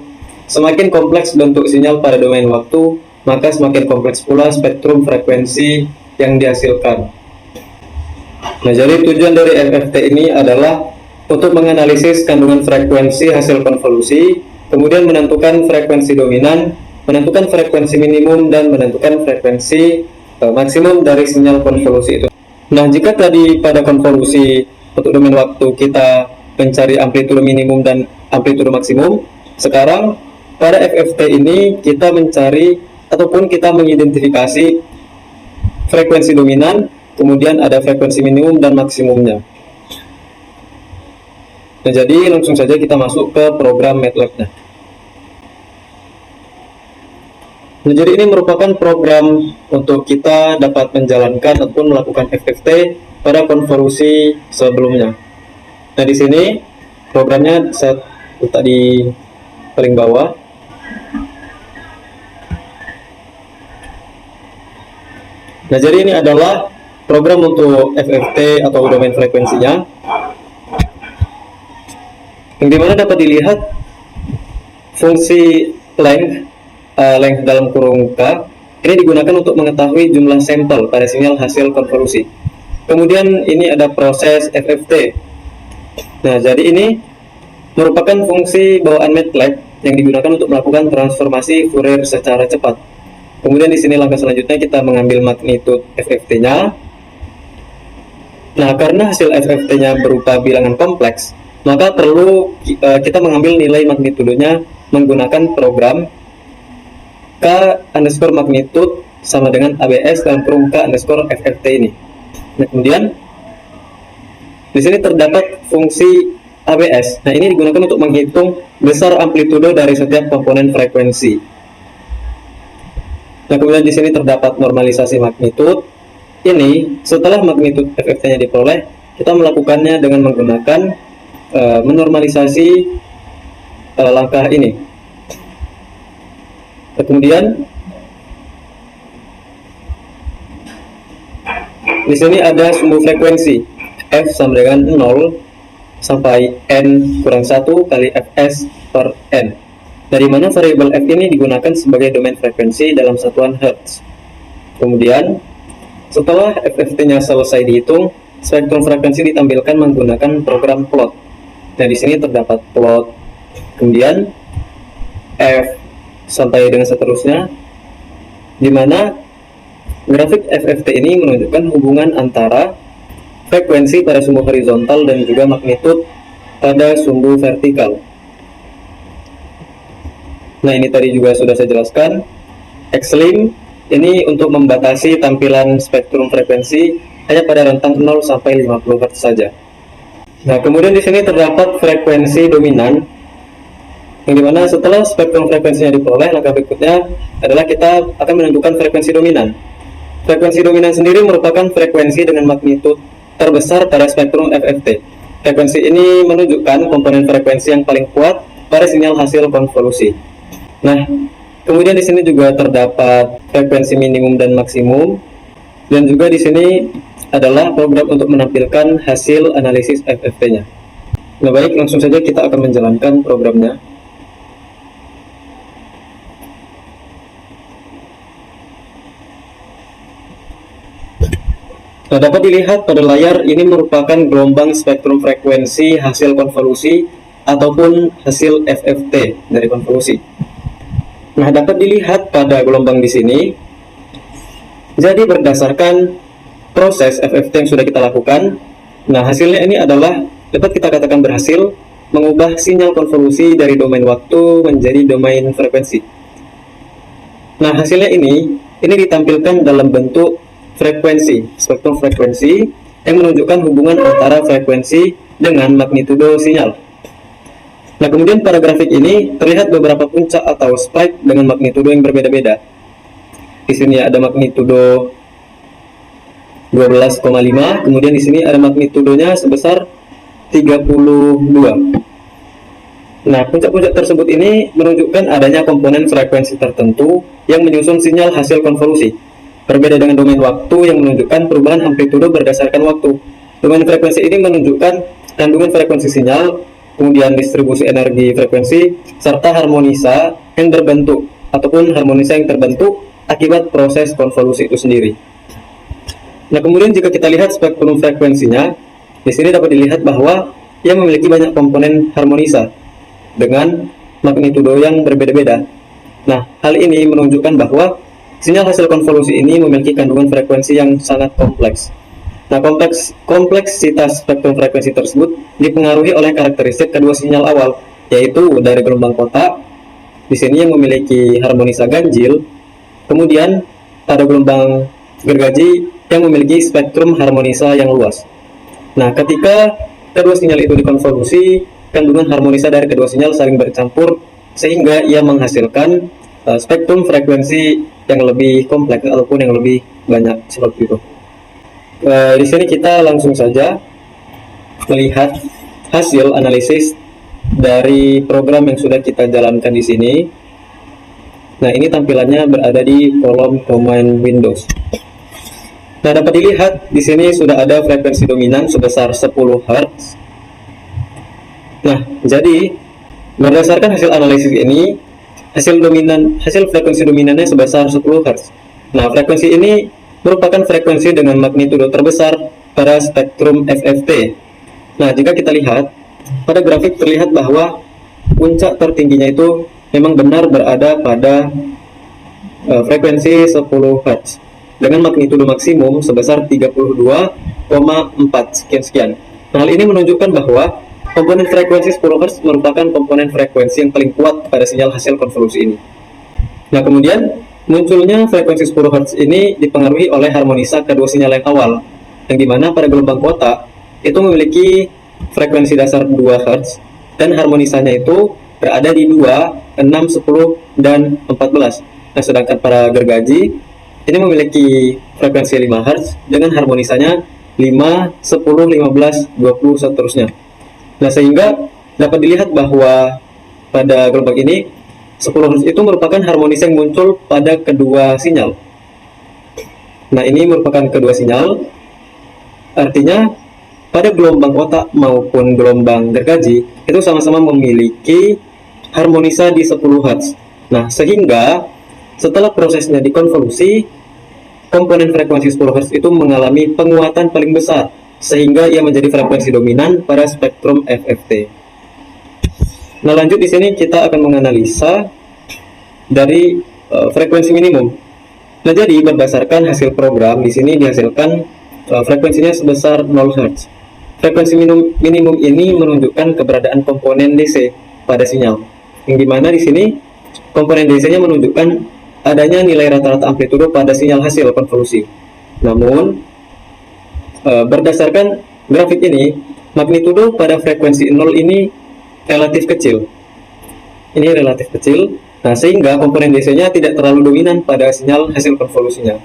Semakin kompleks bentuk sinyal pada domain waktu, maka semakin kompleks pula spektrum frekuensi yang dihasilkan. Nah, jadi tujuan dari FFT ini adalah untuk menganalisis kandungan frekuensi hasil konvolusi, kemudian menentukan frekuensi dominan, menentukan frekuensi minimum, dan menentukan frekuensi maksimum dari sinyal konvolusi itu. Nah, jika tadi pada konvolusi untuk domain waktu kita mencari amplitudo minimum dan amplitudo maksimum, sekarang pada FFT ini kita mencari ataupun kita mengidentifikasi frekuensi dominan, kemudian ada frekuensi minimum dan maksimumnya. Nah, jadi langsung saja kita masuk ke program MATLAB-nya. Nah, jadi ini merupakan program untuk kita dapat menjalankan ataupun melakukan FFT pada konvolusi sebelumnya. Nah, di sini programnya saya letak di paling bawah. Nah, jadi ini adalah program untuk FFT atau domain frekuensinya, yang dimana dapat dilihat fungsi length dalam kurung K ini digunakan untuk mengetahui jumlah sampel pada sinyal hasil konvolusi. Kemudian ini ada proses FFT. Nah, jadi ini merupakan fungsi bawaan MATLAB yang digunakan untuk melakukan transformasi Fourier secara cepat. Kemudian di sini langkah selanjutnya kita mengambil magnitude FFT-nya. Nah, karena hasil FFT-nya berupa bilangan kompleks, maka perlu kita mengambil nilai magnitudenya menggunakan program K_magnitude sama dengan ABS dalam kurung K underscore FFT ini. Nah, kemudian di sini terdapat fungsi ABS. Nah, ini digunakan untuk menghitung besar amplitudo dari setiap komponen frekuensi. Nah, kemudian di sini terdapat normalisasi magnitud. Ini setelah magnitud FFT-nya diperoleh, kita melakukannya dengan menggunakan menormalisasi langkah ini. Nah, kemudian di sini ada sumbu frekuensi F sama dengan 0 sampai N kurang 1 kali Fs per N, dari mana variabel F ini digunakan sebagai domain frekuensi dalam satuan Hertz. Kemudian setelah FFT-nya selesai dihitung, spektrum frekuensi ditampilkan menggunakan program plot. Nah, di sini terdapat plot, kemudian F sampai dengan seterusnya, di mana grafik FFT ini menunjukkan hubungan antara frekuensi pada sumbu horizontal dan juga magnitud pada sumbu vertikal. Nah, ini tadi juga sudah saya jelaskan. X-lim ini untuk membatasi tampilan spektrum frekuensi hanya pada rentang 0 sampai 50 Hz saja. Nah, kemudian di sini terdapat frekuensi dominan, yang dimana setelah spektrum frekuensinya diperoleh, langkah berikutnya adalah kita akan menentukan frekuensi dominan. Frekuensi dominan sendiri merupakan frekuensi dengan magnitud terbesar pada spektrum FFT. Frekuensi ini menunjukkan komponen frekuensi yang paling kuat pada sinyal hasil konvolusi. Nah, kemudian di sini juga terdapat frekuensi minimum dan maksimum, dan juga di sini adalah program untuk menampilkan hasil analisis FFT-nya. Nah, baik, langsung saja kita akan menjalankan programnya. Nah, dapat dilihat pada layar ini merupakan gelombang spektrum frekuensi hasil konvolusi ataupun hasil FFT dari konvolusi. Nah, dapat dilihat pada gelombang di sini. Jadi berdasarkan proses FFT yang sudah kita lakukan, nah hasilnya ini adalah dapat kita katakan berhasil mengubah sinyal konvolusi dari domain waktu menjadi domain frekuensi. Nah, hasilnya ini ditampilkan dalam bentuk frekuensi, spektrum frekuensi yang menunjukkan hubungan antara frekuensi dengan magnitudo sinyal. Nah, kemudian pada grafik ini terlihat beberapa puncak atau spike dengan magnitudo yang berbeda-beda. Di sini ada magnitudo 12,5, kemudian di sini ada magnitudonya sebesar 32. Nah, puncak-puncak tersebut ini menunjukkan adanya komponen frekuensi tertentu yang menyusun sinyal hasil konvolusi. Berbeda dengan domain waktu yang menunjukkan perubahan amplitudo berdasarkan waktu. Domain frekuensi ini menunjukkan kandungan frekuensi sinyal, kemudian distribusi energi frekuensi, serta harmonisa yang terbentuk ataupun harmonisa yang terbentuk akibat proses konvolusi itu sendiri. Nah, kemudian jika kita lihat spektrum frekuensinya, di sini dapat dilihat bahwa ia memiliki banyak komponen harmonisa dengan magnitudo yang berbeda-beda. Nah, hal ini menunjukkan bahwa sinyal hasil konvolusi ini memiliki kandungan frekuensi yang sangat kompleks. Nah, kompleksitas spektrum frekuensi tersebut dipengaruhi oleh karakteristik kedua sinyal awal, yaitu dari gelombang kotak, di sini yang memiliki harmonisa ganjil, kemudian pada gelombang gergaji yang memiliki spektrum harmonisa yang luas. Nah, ketika kedua sinyal itu dikonvolusi, kandungan harmonisa dari kedua sinyal saling bercampur sehingga ia menghasilkan spektrum frekuensi yang lebih kompleks ataupun yang lebih banyak seperti itu. Di sini kita langsung saja melihat hasil analisis dari program yang sudah kita jalankan di sini. Nah, ini tampilannya berada di kolom command Windows. Nah, dapat dilihat di sini sudah ada frekuensi dominan sebesar 10 Hz. Nah, jadi berdasarkan hasil analisis ini, hasil frekuensi dominannya sebesar 10 Hz. Nah, frekuensi ini merupakan frekuensi dengan magnitudo terbesar pada spektrum FFT. Nah, jika kita lihat pada grafik terlihat bahwa puncak tertingginya itu memang benar berada pada frekuensi 10 Hz dengan magnitudo maksimum sebesar 32,4 sekian. Nah, hal ini menunjukkan bahwa komponen frekuensi 10 Hz merupakan komponen frekuensi yang paling kuat pada sinyal hasil konvolusi ini. Nah, kemudian Munculnya frekuensi 10 Hz ini dipengaruhi oleh harmonisa kedua sinyal yang awal, yang dimana pada gelombang kotak itu memiliki frekuensi dasar 2 Hz dan harmonisanya itu berada di 2, 6, 10, dan 14. Nah, sedangkan pada gergaji ini memiliki frekuensi 5 Hz dengan harmonisanya 5, 10, 15, 20, seterusnya. Nah, sehingga dapat dilihat bahwa pada gelombang ini 10 Hz itu merupakan harmonis yang muncul pada kedua sinyal. Nah, ini merupakan kedua sinyal. Artinya, pada gelombang kotak maupun gelombang gergaji, itu sama-sama memiliki harmonisa di 10 Hz. Nah, sehingga setelah prosesnya dikonvolusi, komponen frekuensi 10 Hz itu mengalami penguatan paling besar, sehingga ia menjadi frekuensi dominan pada spektrum FFT. Nah, lanjut di sini kita akan menganalisa dari frekuensi minimum. Nah, jadi berdasarkan hasil program di sini dihasilkan frekuensinya sebesar 0 Hz. Frekuensi minimum ini menunjukkan keberadaan komponen DC pada sinyal. Yang dimana di sini komponen DC-nya menunjukkan adanya nilai rata-rata amplitudo pada sinyal hasil konvolusi. Namun berdasarkan grafik ini, magnitudo pada frekuensi 0 ini relatif kecil. Ini relatif kecil. Nah, sehingga komponen DC-nya tidak terlalu dominan pada sinyal hasil konvolusinya.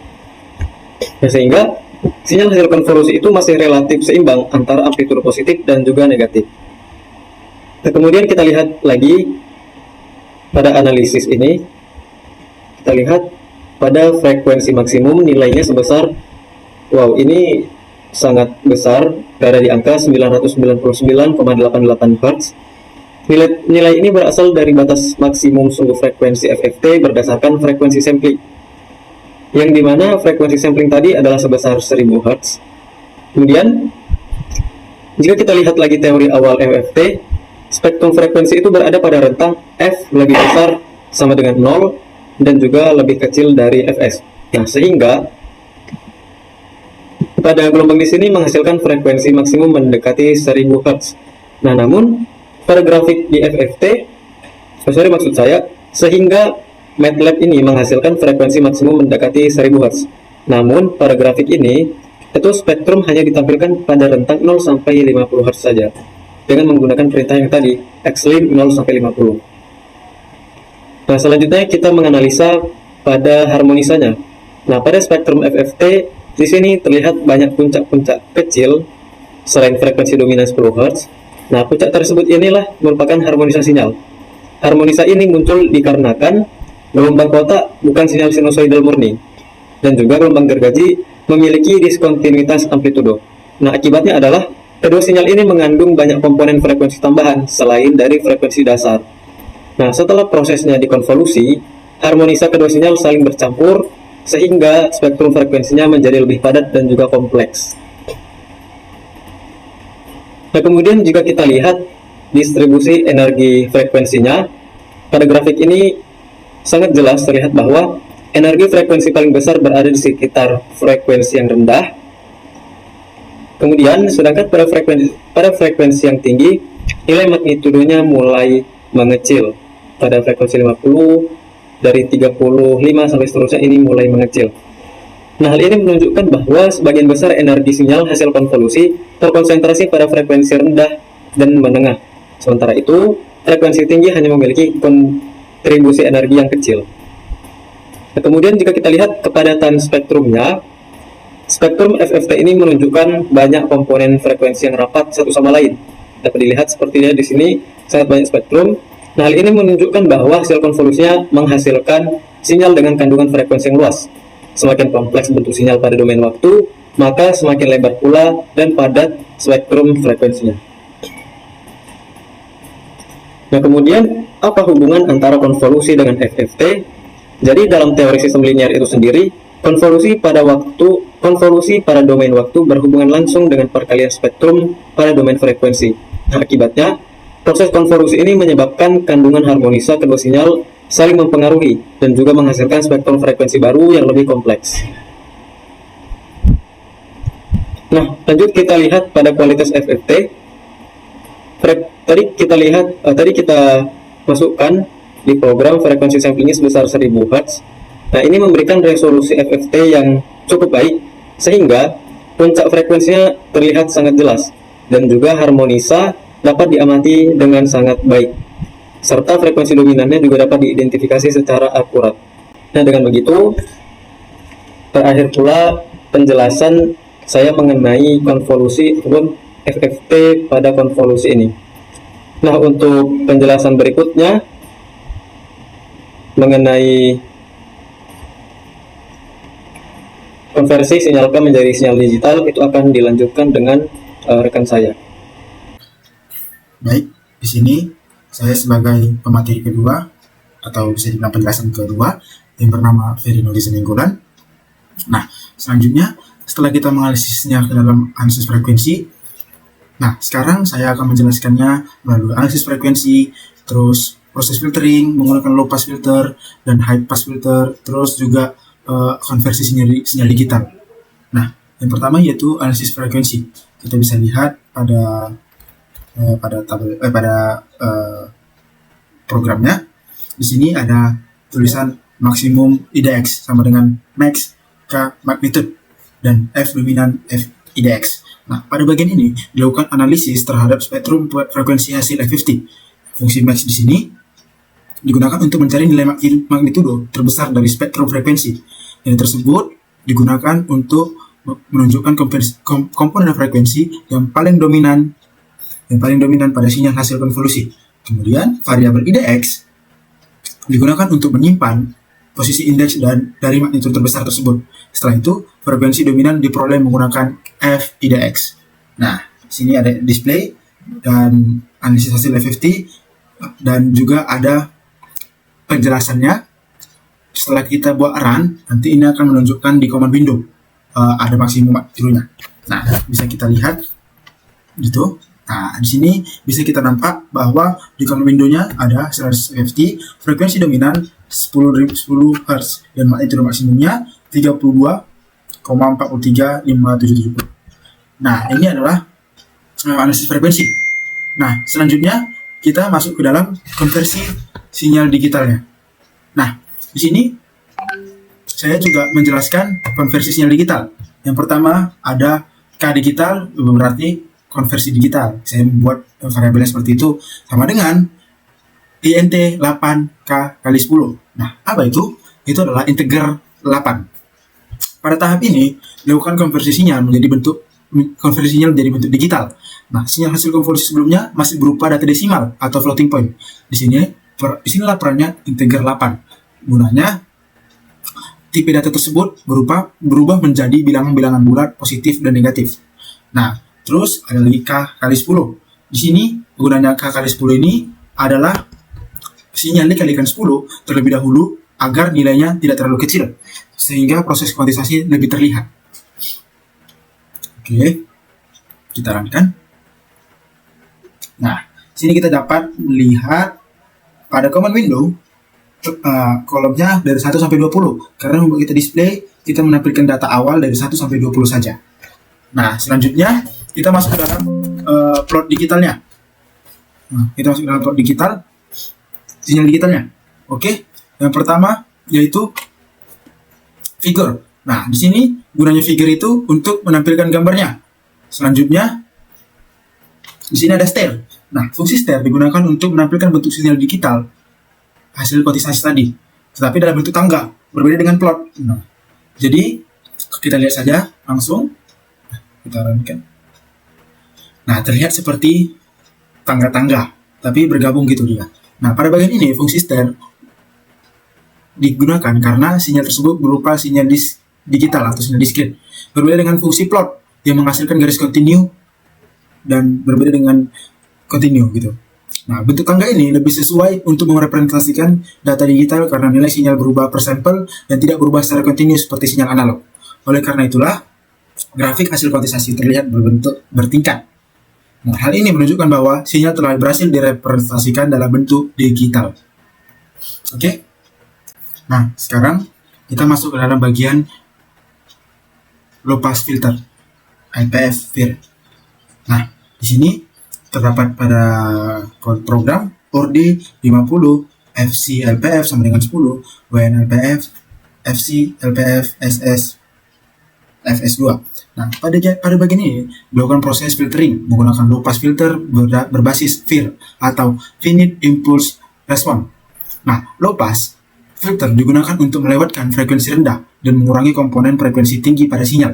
Nah, sehingga sinyal hasil konvolusi itu masih relatif seimbang antara amplitudo positif dan juga negatif. Nah, kemudian kita lihat lagi pada analisis ini, kita lihat pada frekuensi maksimum nilainya sebesar, wow, ini sangat besar, berada di angka 999,88 Hz. Nilai ini berasal dari batas maksimum sumbu frekuensi FFT berdasarkan frekuensi sampling, yang dimana frekuensi sampling tadi adalah sebesar 1000 Hz. Kemudian, jika kita lihat lagi teori awal FFT, spektrum frekuensi itu berada pada rentang F lebih besar sama dengan 0 dan juga lebih kecil dari Fs. Nah, sehingga pada gelombang di sini menghasilkan frekuensi maksimum mendekati 1000 Hz. Nah, namun pada grafik di FFT, maksud saya, sehingga MATLAB ini menghasilkan frekuensi maksimum mendekati 1000 Hz. Namun, pada grafik ini, itu spektrum hanya ditampilkan pada rentang 0 sampai 50 Hz saja, dengan menggunakan perintah yang tadi, xlim 0 sampai 50. Nah, selanjutnya kita menganalisa pada harmonisanya. Nah, pada spektrum FFT, di sini terlihat banyak puncak-puncak kecil selain frekuensi dominan 10 Hz. Nah, puncak tersebut inilah merupakan harmonisa sinyal. Harmonisa ini muncul dikarenakan gelombang kotak bukan sinyal sinusoidal murni, dan juga gelombang gergaji memiliki diskontinuitas amplitudo. Nah, akibatnya adalah kedua sinyal ini mengandung banyak komponen frekuensi tambahan selain dari frekuensi dasar. Nah, setelah prosesnya dikonvolusi, harmonisa kedua sinyal saling bercampur sehingga spektrum frekuensinya menjadi lebih padat dan juga kompleks. Nah, kemudian jika kita lihat distribusi energi frekuensinya, pada grafik ini sangat jelas terlihat bahwa energi frekuensi paling besar berada di sekitar frekuensi yang rendah. Kemudian, sedangkan pada frekuensi yang tinggi, nilai magnitudonya mulai mengecil. Pada frekuensi 50, dari 35 sampai seterusnya ini mulai mengecil. Nah, hal ini menunjukkan bahwa sebagian besar energi sinyal hasil konvolusi terkonsentrasi pada frekuensi rendah dan menengah. Sementara itu, frekuensi tinggi hanya memiliki kontribusi energi yang kecil. Nah, kemudian jika kita lihat kepadatan spektrumnya, spektrum FFT ini menunjukkan banyak komponen frekuensi yang rapat satu sama lain. Dapat dilihat sepertinya di sini sangat banyak spektrum. Nah, hal ini menunjukkan bahwa hasil konvolusinya menghasilkan sinyal dengan kandungan frekuensi yang luas. Semakin kompleks bentuk sinyal pada domain waktu, maka semakin lebar pula dan padat spektrum frekuensinya. Nah, kemudian apa hubungan antara konvolusi dengan FFT? Jadi dalam teori sistem linear itu sendiri, konvolusi pada domain waktu berhubungan langsung dengan perkalian spektrum pada domain frekuensi. Nah, akibatnya, proses konvolusi ini menyebabkan kandungan harmonisa kedua sinyal saling mempengaruhi dan juga menghasilkan spektrum frekuensi baru yang lebih kompleks. Nah, lanjut kita lihat pada kualitas FFT. Tadi kita masukkan di program frekuensi samplingnya sebesar 1000 Hz. Nah, ini memberikan resolusi FFT yang cukup baik, sehingga puncak frekuensinya terlihat sangat jelas, dan juga harmonisa dapat diamati dengan sangat baik, serta frekuensi dominannya juga dapat diidentifikasi secara akurat. Nah, dengan begitu, terakhir pula penjelasan saya mengenai konvolusi ataupun FFT pada konvolusi ini. Nah, untuk penjelasan berikutnya mengenai konversi sinyal K menjadi sinyal digital, itu akan dilanjutkan dengan rekan saya. Baik, di sini saya sebagai pemateri kedua atau bisa dibilang penjelasan kedua yang bernama Ferry Nuri Senenggolan. Nah, selanjutnya setelah kita menganalisisnya ke dalam analisis frekuensi, nah sekarang saya akan menjelaskannya melalui analisis frekuensi, terus proses filtering menggunakan low pass filter dan high pass filter, terus juga konversi sinyal digital. Nah, yang pertama yaitu analisis frekuensi. Kita bisa lihat pada programnya. Di sini ada tulisan maksimum IDX sama dengan max K magnitude dan F dominan F IDX. Nah, pada bagian ini dilakukan analisis terhadap spektrum frekuensi hasil FFT. Fungsi max di sini digunakan untuk mencari nilai magnitudo terbesar dari spektrum frekuensi. Nilai tersebut digunakan untuk menunjukkan komponen frekuensi yang paling dominan pada sinyal hasil konvolusi. Kemudian variabel IDX digunakan untuk menyimpan posisi indeks dan dari magnitudo terbesar tersebut. Setelah itu, frekuensi dominan diperoleh menggunakan F IDX. Nah, sini ada display dan analisis hasil FFT dan juga ada penjelasannya. Setelah kita buat run, nanti ini akan menunjukkan di command window ada maksimum magnitudonya. Nah, bisa kita lihat gitu. Nah, di sini bisa kita nampak bahwa di command window-nya ada 100 FFT, frekuensi dominan 10 Hz dan magnitudo maksimumnya 32,435770. Nah, ini adalah analisis frekuensi. Nah, selanjutnya kita masuk ke dalam konversi sinyal digitalnya. Nah, di sini saya juga menjelaskan konversi sinyal digital. Yang pertama ada K digital, berarti konversi digital. Saya membuat variabelnya seperti itu sama dengan INT 8K kali 10. Nah, apa itu? Itu adalah integer 8. Pada tahap ini, dilakukan konversi sinyal menjadi bentuk digital. Nah, sinyal hasil konvolusi sebelumnya masih berupa data desimal atau floating point. Disinilah perannya integer 8. Gunanya, tipe data tersebut berubah menjadi bilangan-bilangan bulat positif dan negatif. Nah, terus ada lagi K kali 10. Di sini gunanya K kali 10 ini adalah sinyal dikalikan 10 terlebih dahulu agar nilainya tidak terlalu kecil sehingga proses kuantisasi lebih terlihat. Oke, kita runkan. Nah, sini kita dapat melihat pada command window kolomnya dari 1 sampai 20 karena untuk kita display kita menampilkan data awal dari 1 sampai 20 saja. Nah, selanjutnya kita masuk ke dalam plot digitalnya. Nah, kita masuk ke dalam plot digital, sinyal digitalnya. Oke, yang pertama yaitu figure. Nah, di sini gunanya figure itu untuk menampilkan gambarnya. Selanjutnya, di sini ada stair. Nah, fungsi stair digunakan untuk menampilkan bentuk sinyal digital hasil kuantisasi tadi, tetapi dalam bentuk tangga, berbeda dengan plot. Nah, jadi kita lihat saja langsung. Kita runkan. Nah, terlihat seperti tangga-tangga, tapi bergabung gitu dia. Nah, pada bagian ini fungsi stair digunakan karena sinyal tersebut berupa sinyal digital atau sinyal discrete. Berbeda dengan fungsi plot yang menghasilkan garis kontinu dan berbeda dengan kontinu gitu. Nah, bentuk tangga ini lebih sesuai untuk merepresentasikan data digital karena nilai sinyal berubah per sampel dan tidak berubah secara kontinu seperti sinyal analog. Oleh karena itulah, grafik hasil kuantisasi terlihat berbentuk bertingkat. Nah, hal ini menunjukkan bahwa sinyal telah berhasil direpresentasikan dalam bentuk digital. Oke. Nah, sekarang kita masuk ke dalam bagian low pass filter, LPF filter. Nah, di sini terdapat pada program ORD 50 FC LPF sama dengan 10, WN LPF FC, LPF, SS, FS2. Nah, pada bagian ini dilakukan proses filtering menggunakan low pass filter berbasis FIR atau Finite Impulse Response. Nah, low pass filter digunakan untuk melewatkan frekuensi rendah dan mengurangi komponen frekuensi tinggi pada sinyal.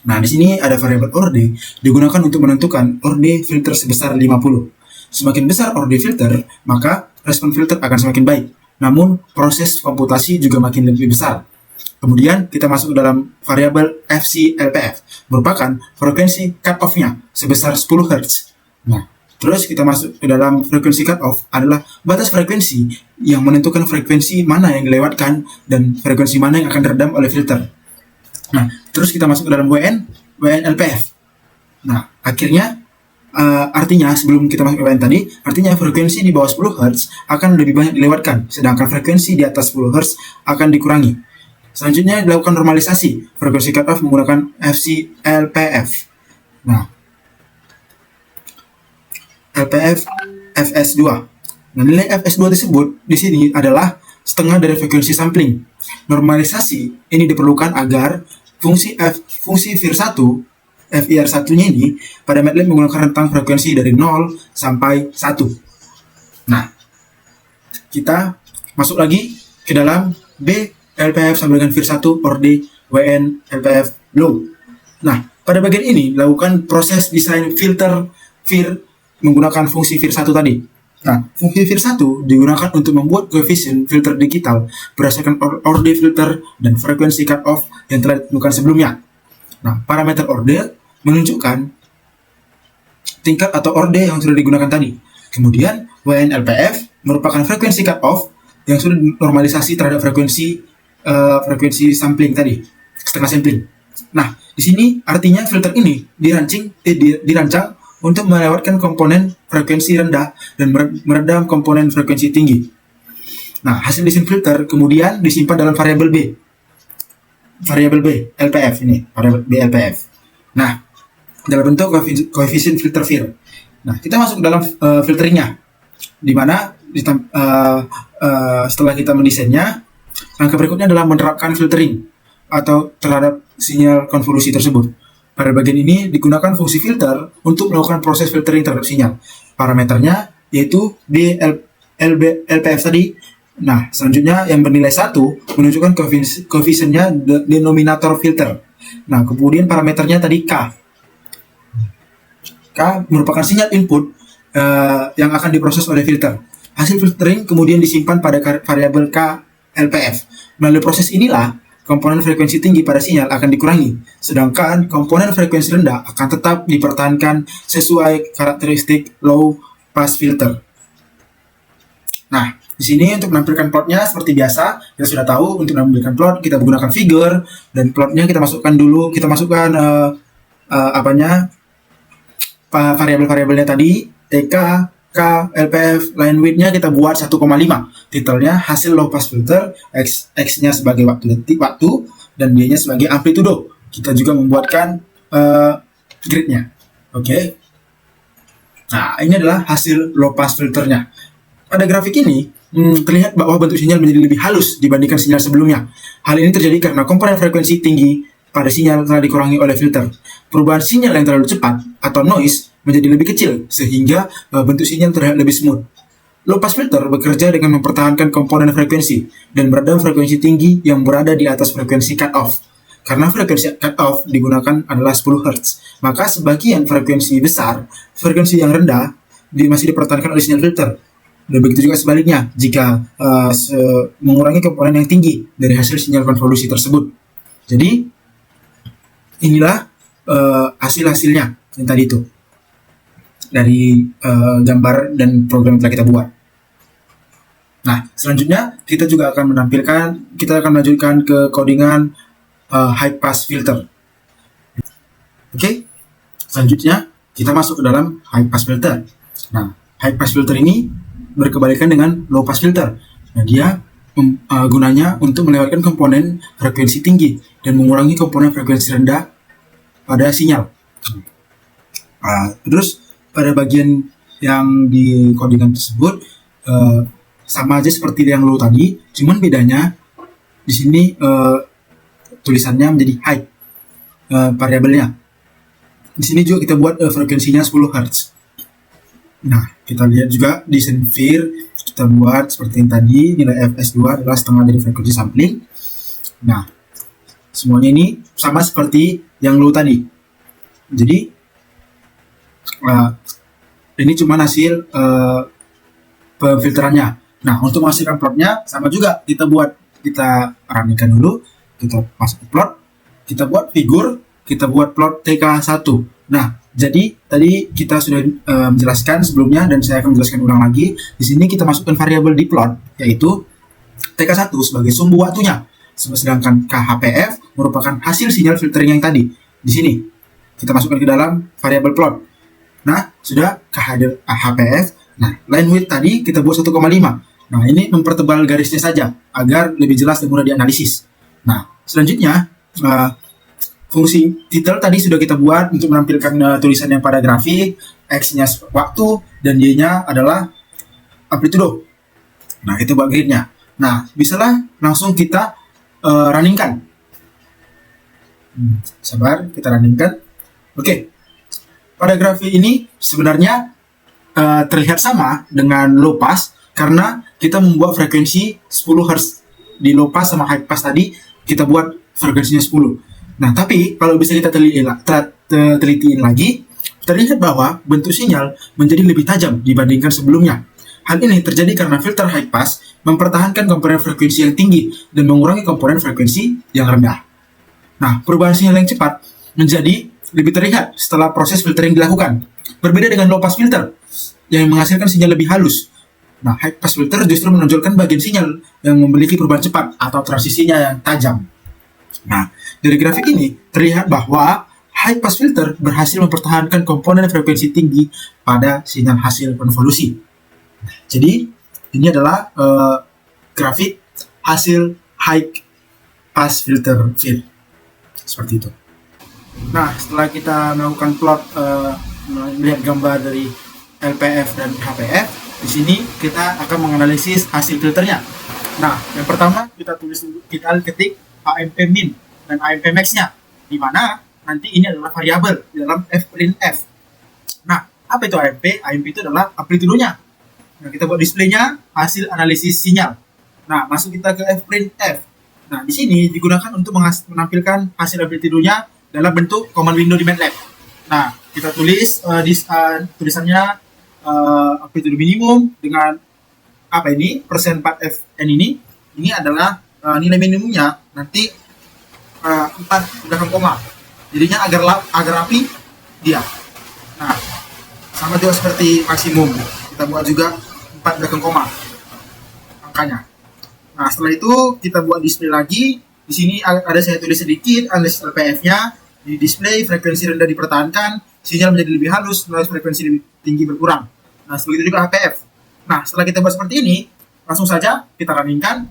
Nah, di sini ada variabel ORD digunakan untuk menentukan ORD filter sebesar 50. Semakin besar ORD filter, maka respon filter akan semakin baik. Namun, proses komputasi juga makin lebih besar. Kemudian, kita masuk ke dalam variabel FC-LPF, merupakan frekuensi cut-off-nya sebesar 10 Hz. Nah, terus kita masuk ke dalam frekuensi cut-off adalah batas frekuensi yang menentukan frekuensi mana yang dilewatkan dan frekuensi mana yang akan diredam oleh filter. Nah, terus kita masuk ke dalam WN-LPF. Nah, akhirnya artinya sebelum kita masuk ke WN tadi, artinya frekuensi di bawah 10 Hz akan lebih banyak dilewatkan, sedangkan frekuensi di atas 10 Hz akan dikurangi. Selanjutnya dilakukan normalisasi frekuensi cutoff menggunakan FC-LPF. Nah, LPF FS2. Nah, nilai FS2 tersebut di sini adalah setengah dari frekuensi sampling. Normalisasi ini diperlukan agar fungsi FIR1 FIR1-nya ini pada MATLAB menggunakan rentang frekuensi dari 0 sampai 1. Nah, kita masuk lagi ke dalam B LPF sama dengan FIR1 ORD WN LPF low. Nah, pada bagian ini lakukan proses desain filter FIR menggunakan fungsi FIR1 tadi. Nah, fungsi FIR1 digunakan untuk membuat koefisien filter digital berdasarkan ORD filter dan frekuensi cutoff yang telah ditentukan sebelumnya. Nah, parameter ORD menunjukkan tingkat atau ORD yang sudah digunakan tadi. Kemudian, WN-LPF merupakan frekuensi cutoff yang sudah normalisasi terhadap frekuensi sampling tadi, setengah sampling. Nah, di sini artinya filter ini dirancang untuk melewatkan komponen frekuensi rendah dan meredam komponen frekuensi tinggi. Nah, hasil desain filter kemudian disimpan dalam variabel B. Variabel B, LPF ini, variabel B LPF. Nah, dalam bentuk koefisien filter FIR. Nah, kita masuk ke dalam filteringnya, di mana setelah kita mendesainnya, langkah berikutnya adalah menerapkan filtering atau terhadap sinyal konvolusi tersebut. Pada bagian ini digunakan fungsi filter untuk melakukan proses filtering terhadap sinyal. Parameternya yaitu LPF tadi. Nah, selanjutnya yang bernilai 1 menunjukkan koefisiennya denominator filter. Nah, kemudian parameternya tadi K. K merupakan sinyal input yang akan diproses oleh filter. Hasil filtering kemudian disimpan pada variabel K LPF. Melalui proses inilah, komponen frekuensi tinggi pada sinyal akan dikurangi, sedangkan komponen frekuensi rendah akan tetap dipertahankan sesuai karakteristik low pass filter. Nah, di sini untuk menampilkan plotnya seperti biasa, kita sudah tahu untuk menampilkan plot kita menggunakan figure dan plotnya kita masukkan variabel-variabelnya tadi, TK, K, LPF, line width-nya kita buat 1,5. Titelnya hasil low pass filter, X-nya sebagai waktu, dan Y-nya sebagai amplitudo. Kita juga membuatkan grid-nya. Oke. Nah, ini adalah hasil low pass filternya. Pada grafik ini, terlihat bahwa bentuk sinyal menjadi lebih halus dibandingkan sinyal sebelumnya. Hal ini terjadi karena komponen frekuensi tinggi pada sinyal telah dikurangi oleh filter. Perubahan sinyal yang terlalu cepat atau noise menjadi lebih kecil, sehingga bentuk sinyal terlihat lebih smooth. Low pass filter bekerja dengan mempertahankan komponen frekuensi dan meredam frekuensi tinggi yang berada di atas frekuensi cut-off. Karena frekuensi cut-off digunakan adalah 10 Hz, maka sebagian frekuensi besar, frekuensi yang rendah, masih dipertahankan oleh sinyal filter. Dan begitu juga sebaliknya, jika mengurangi komponen yang tinggi dari hasil sinyal konvolusi tersebut. Jadi, inilah hasil-hasilnya yang tadi itu. Dari gambar dan program yang telah kita buat. Nah, selanjutnya kita juga akan melanjutkan ke codingan high pass filter. Oke. Selanjutnya kita masuk ke dalam high pass filter. Nah, high pass filter ini berkebalikan dengan low pass filter. Nah, dia gunanya untuk melewatkan komponen frekuensi tinggi dan mengurangi komponen frekuensi rendah pada sinyal. Terus pada bagian yang di codingan tersebut sama aja seperti yang low tadi, cuman bedanya di sini tulisannya menjadi high variabelnya. Di sini juga kita buat frekuensinya 10 Hz. Nah, kita lihat juga di Senfir kita buat seperti yang tadi, nilai fs2 adalah setengah dari frekuensi sampling. Nah, semuanya ini sama seperti yang low tadi. Jadi ini cuma hasil pemfilterannya. Nah, untuk menghasilkan plotnya sama juga, kita rapikan dulu, kita masuk ke plot, kita buat figur, kita buat plot TK1. Nah, jadi tadi kita sudah menjelaskan sebelumnya dan saya akan menjelaskan ulang lagi. Di sini kita masukkan variabel di plot, yaitu TK1 sebagai sumbu waktunya, sedangkan KHPF merupakan hasil sinyal filtering yang tadi. Di sini kita masukkan ke dalam variabel plot. Nah, sudah KHPF. Nah, line width tadi kita buat 1,5. Nah, ini mempertebal garisnya saja agar lebih jelas dan mudah dianalisis. Nah, selanjutnya fungsi title tadi sudah kita buat untuk menampilkan tulisan yang pada grafik, X-nya waktu, dan Y-nya adalah amplitudo. Nah, itu buat grid-nya. Nah, bisalah langsung kita runningkan. Sabar, kita runningkan. Oke. Pada grafik ini sebenarnya terlihat sama dengan low pass karena kita membuat frekuensi 10 Hz. Di low pass sama high pass tadi kita buat frekuensinya 10. Nah, tapi kalau bisa kita telitiin lagi, terlihat bahwa bentuk sinyal menjadi lebih tajam dibandingkan sebelumnya. Hal ini terjadi karena filter high pass mempertahankan komponen frekuensi yang tinggi dan mengurangi komponen frekuensi yang rendah. Nah, perubahan sinyal yang cepat menjadi lebih terlihat setelah proses filtering dilakukan. Berbeda dengan low pass filter yang menghasilkan sinyal lebih halus. Nah, high pass filter justru menonjolkan bagian sinyal yang memiliki perubahan cepat atau transisinya yang tajam. Nah, dari grafik ini terlihat bahwa high pass filter berhasil mempertahankan komponen frekuensi tinggi pada sinyal hasil konvolusi. Jadi, ini adalah grafik hasil high pass filter field. Seperti itu. Nah, setelah kita melakukan plot, melihat gambar dari LPF dan HPF, di sini kita akan menganalisis hasil filternya. Nah, yang pertama kita ketik AMP min dan AMP max-nya, di mana nanti ini adalah variabel di dalam fprintf. Nah, apa itu AMP? AMP itu adalah amplitudonya. Nah, kita buat displaynya hasil analisis sinyal. Nah, masuk kita ke fprintf. Nah, di sini digunakan untuk menampilkan hasil amplitudonya dalam bentuk command window di MATLAB. Nah, kita tulis tulisannya amplitudo minimum dengan apa ini? Persen 4fn ini adalah nilai minimumnya nanti 4 belakang koma. Jadinya agar rapi dia. Nah, sama juga seperti maksimum. Kita buat juga 4 belakang koma angkanya. Nah, setelah itu kita buat display lagi. Di sini ada saya tulis sedikit analisis LPF-nya. Di display frekuensi rendah dipertahankan, sinyal menjadi lebih halus, nilai frekuensi lebih tinggi berkurang. Nah, seperti itu juga HPF. Nah, setelah kita buat seperti ini, langsung saja kita runningkan.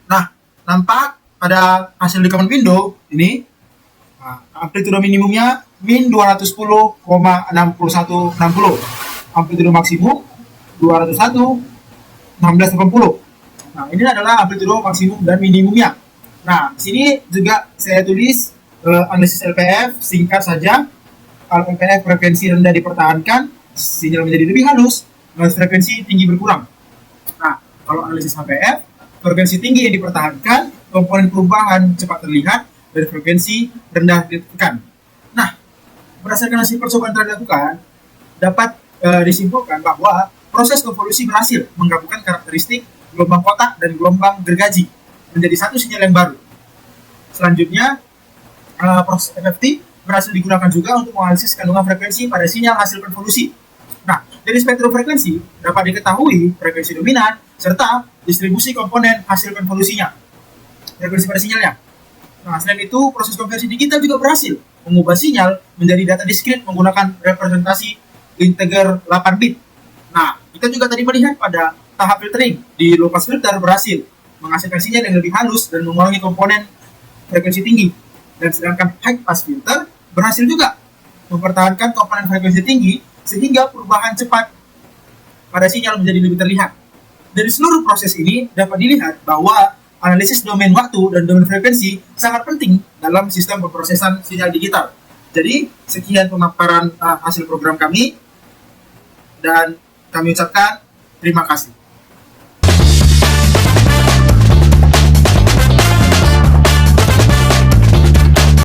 Nah, nampak pada hasil di command window ini, amplitudo minimumnya min 210,6160, amplitudo maksimum 201,1680. Nah, ini adalah amplitudo maksimum dan minimumnya. Nah, sini juga saya tulis analisis LPF singkat saja. Kalau LPF frekuensi rendah dipertahankan, sinyal menjadi lebih halus, frekuensi tinggi berkurang. Nah, kalau analisis HPF, frekuensi tinggi yang dipertahankan, komponen perubahan cepat terlihat, dan frekuensi rendah ditekan. Nah, berdasarkan hasil percobaan telah dilakukan, dapat disimpulkan bahwa proses konvolusi berhasil menggabungkan karakteristik gelombang kotak dan gelombang gergaji menjadi satu sinyal yang baru. Selanjutnya, proses FFT berhasil digunakan juga untuk menganalisis kandungan frekuensi pada sinyal hasil konvolusi. Nah, dari spektrum frekuensi dapat diketahui frekuensi dominan serta distribusi komponen hasil konvolusinya, frekuensi pada sinyalnya. Nah, selain itu, proses konversi digital juga berhasil mengubah sinyal menjadi data diskrit menggunakan representasi integer 8 bit. Nah, kita juga tadi melihat pada tahap filtering di low pass filter berhasil menghasilkan sinyal yang lebih halus dan mengurangi komponen frekuensi tinggi. Dan sedangkan high pass filter berhasil juga mempertahankan komponen frekuensi tinggi sehingga perubahan cepat pada sinyal menjadi lebih terlihat. Dari seluruh proses ini dapat dilihat bahwa analisis domain waktu dan domain frekuensi sangat penting dalam sistem pemrosesan sinyal digital. Jadi, sekian pemaparan hasil program kami, dan kami ucapkan terima kasih.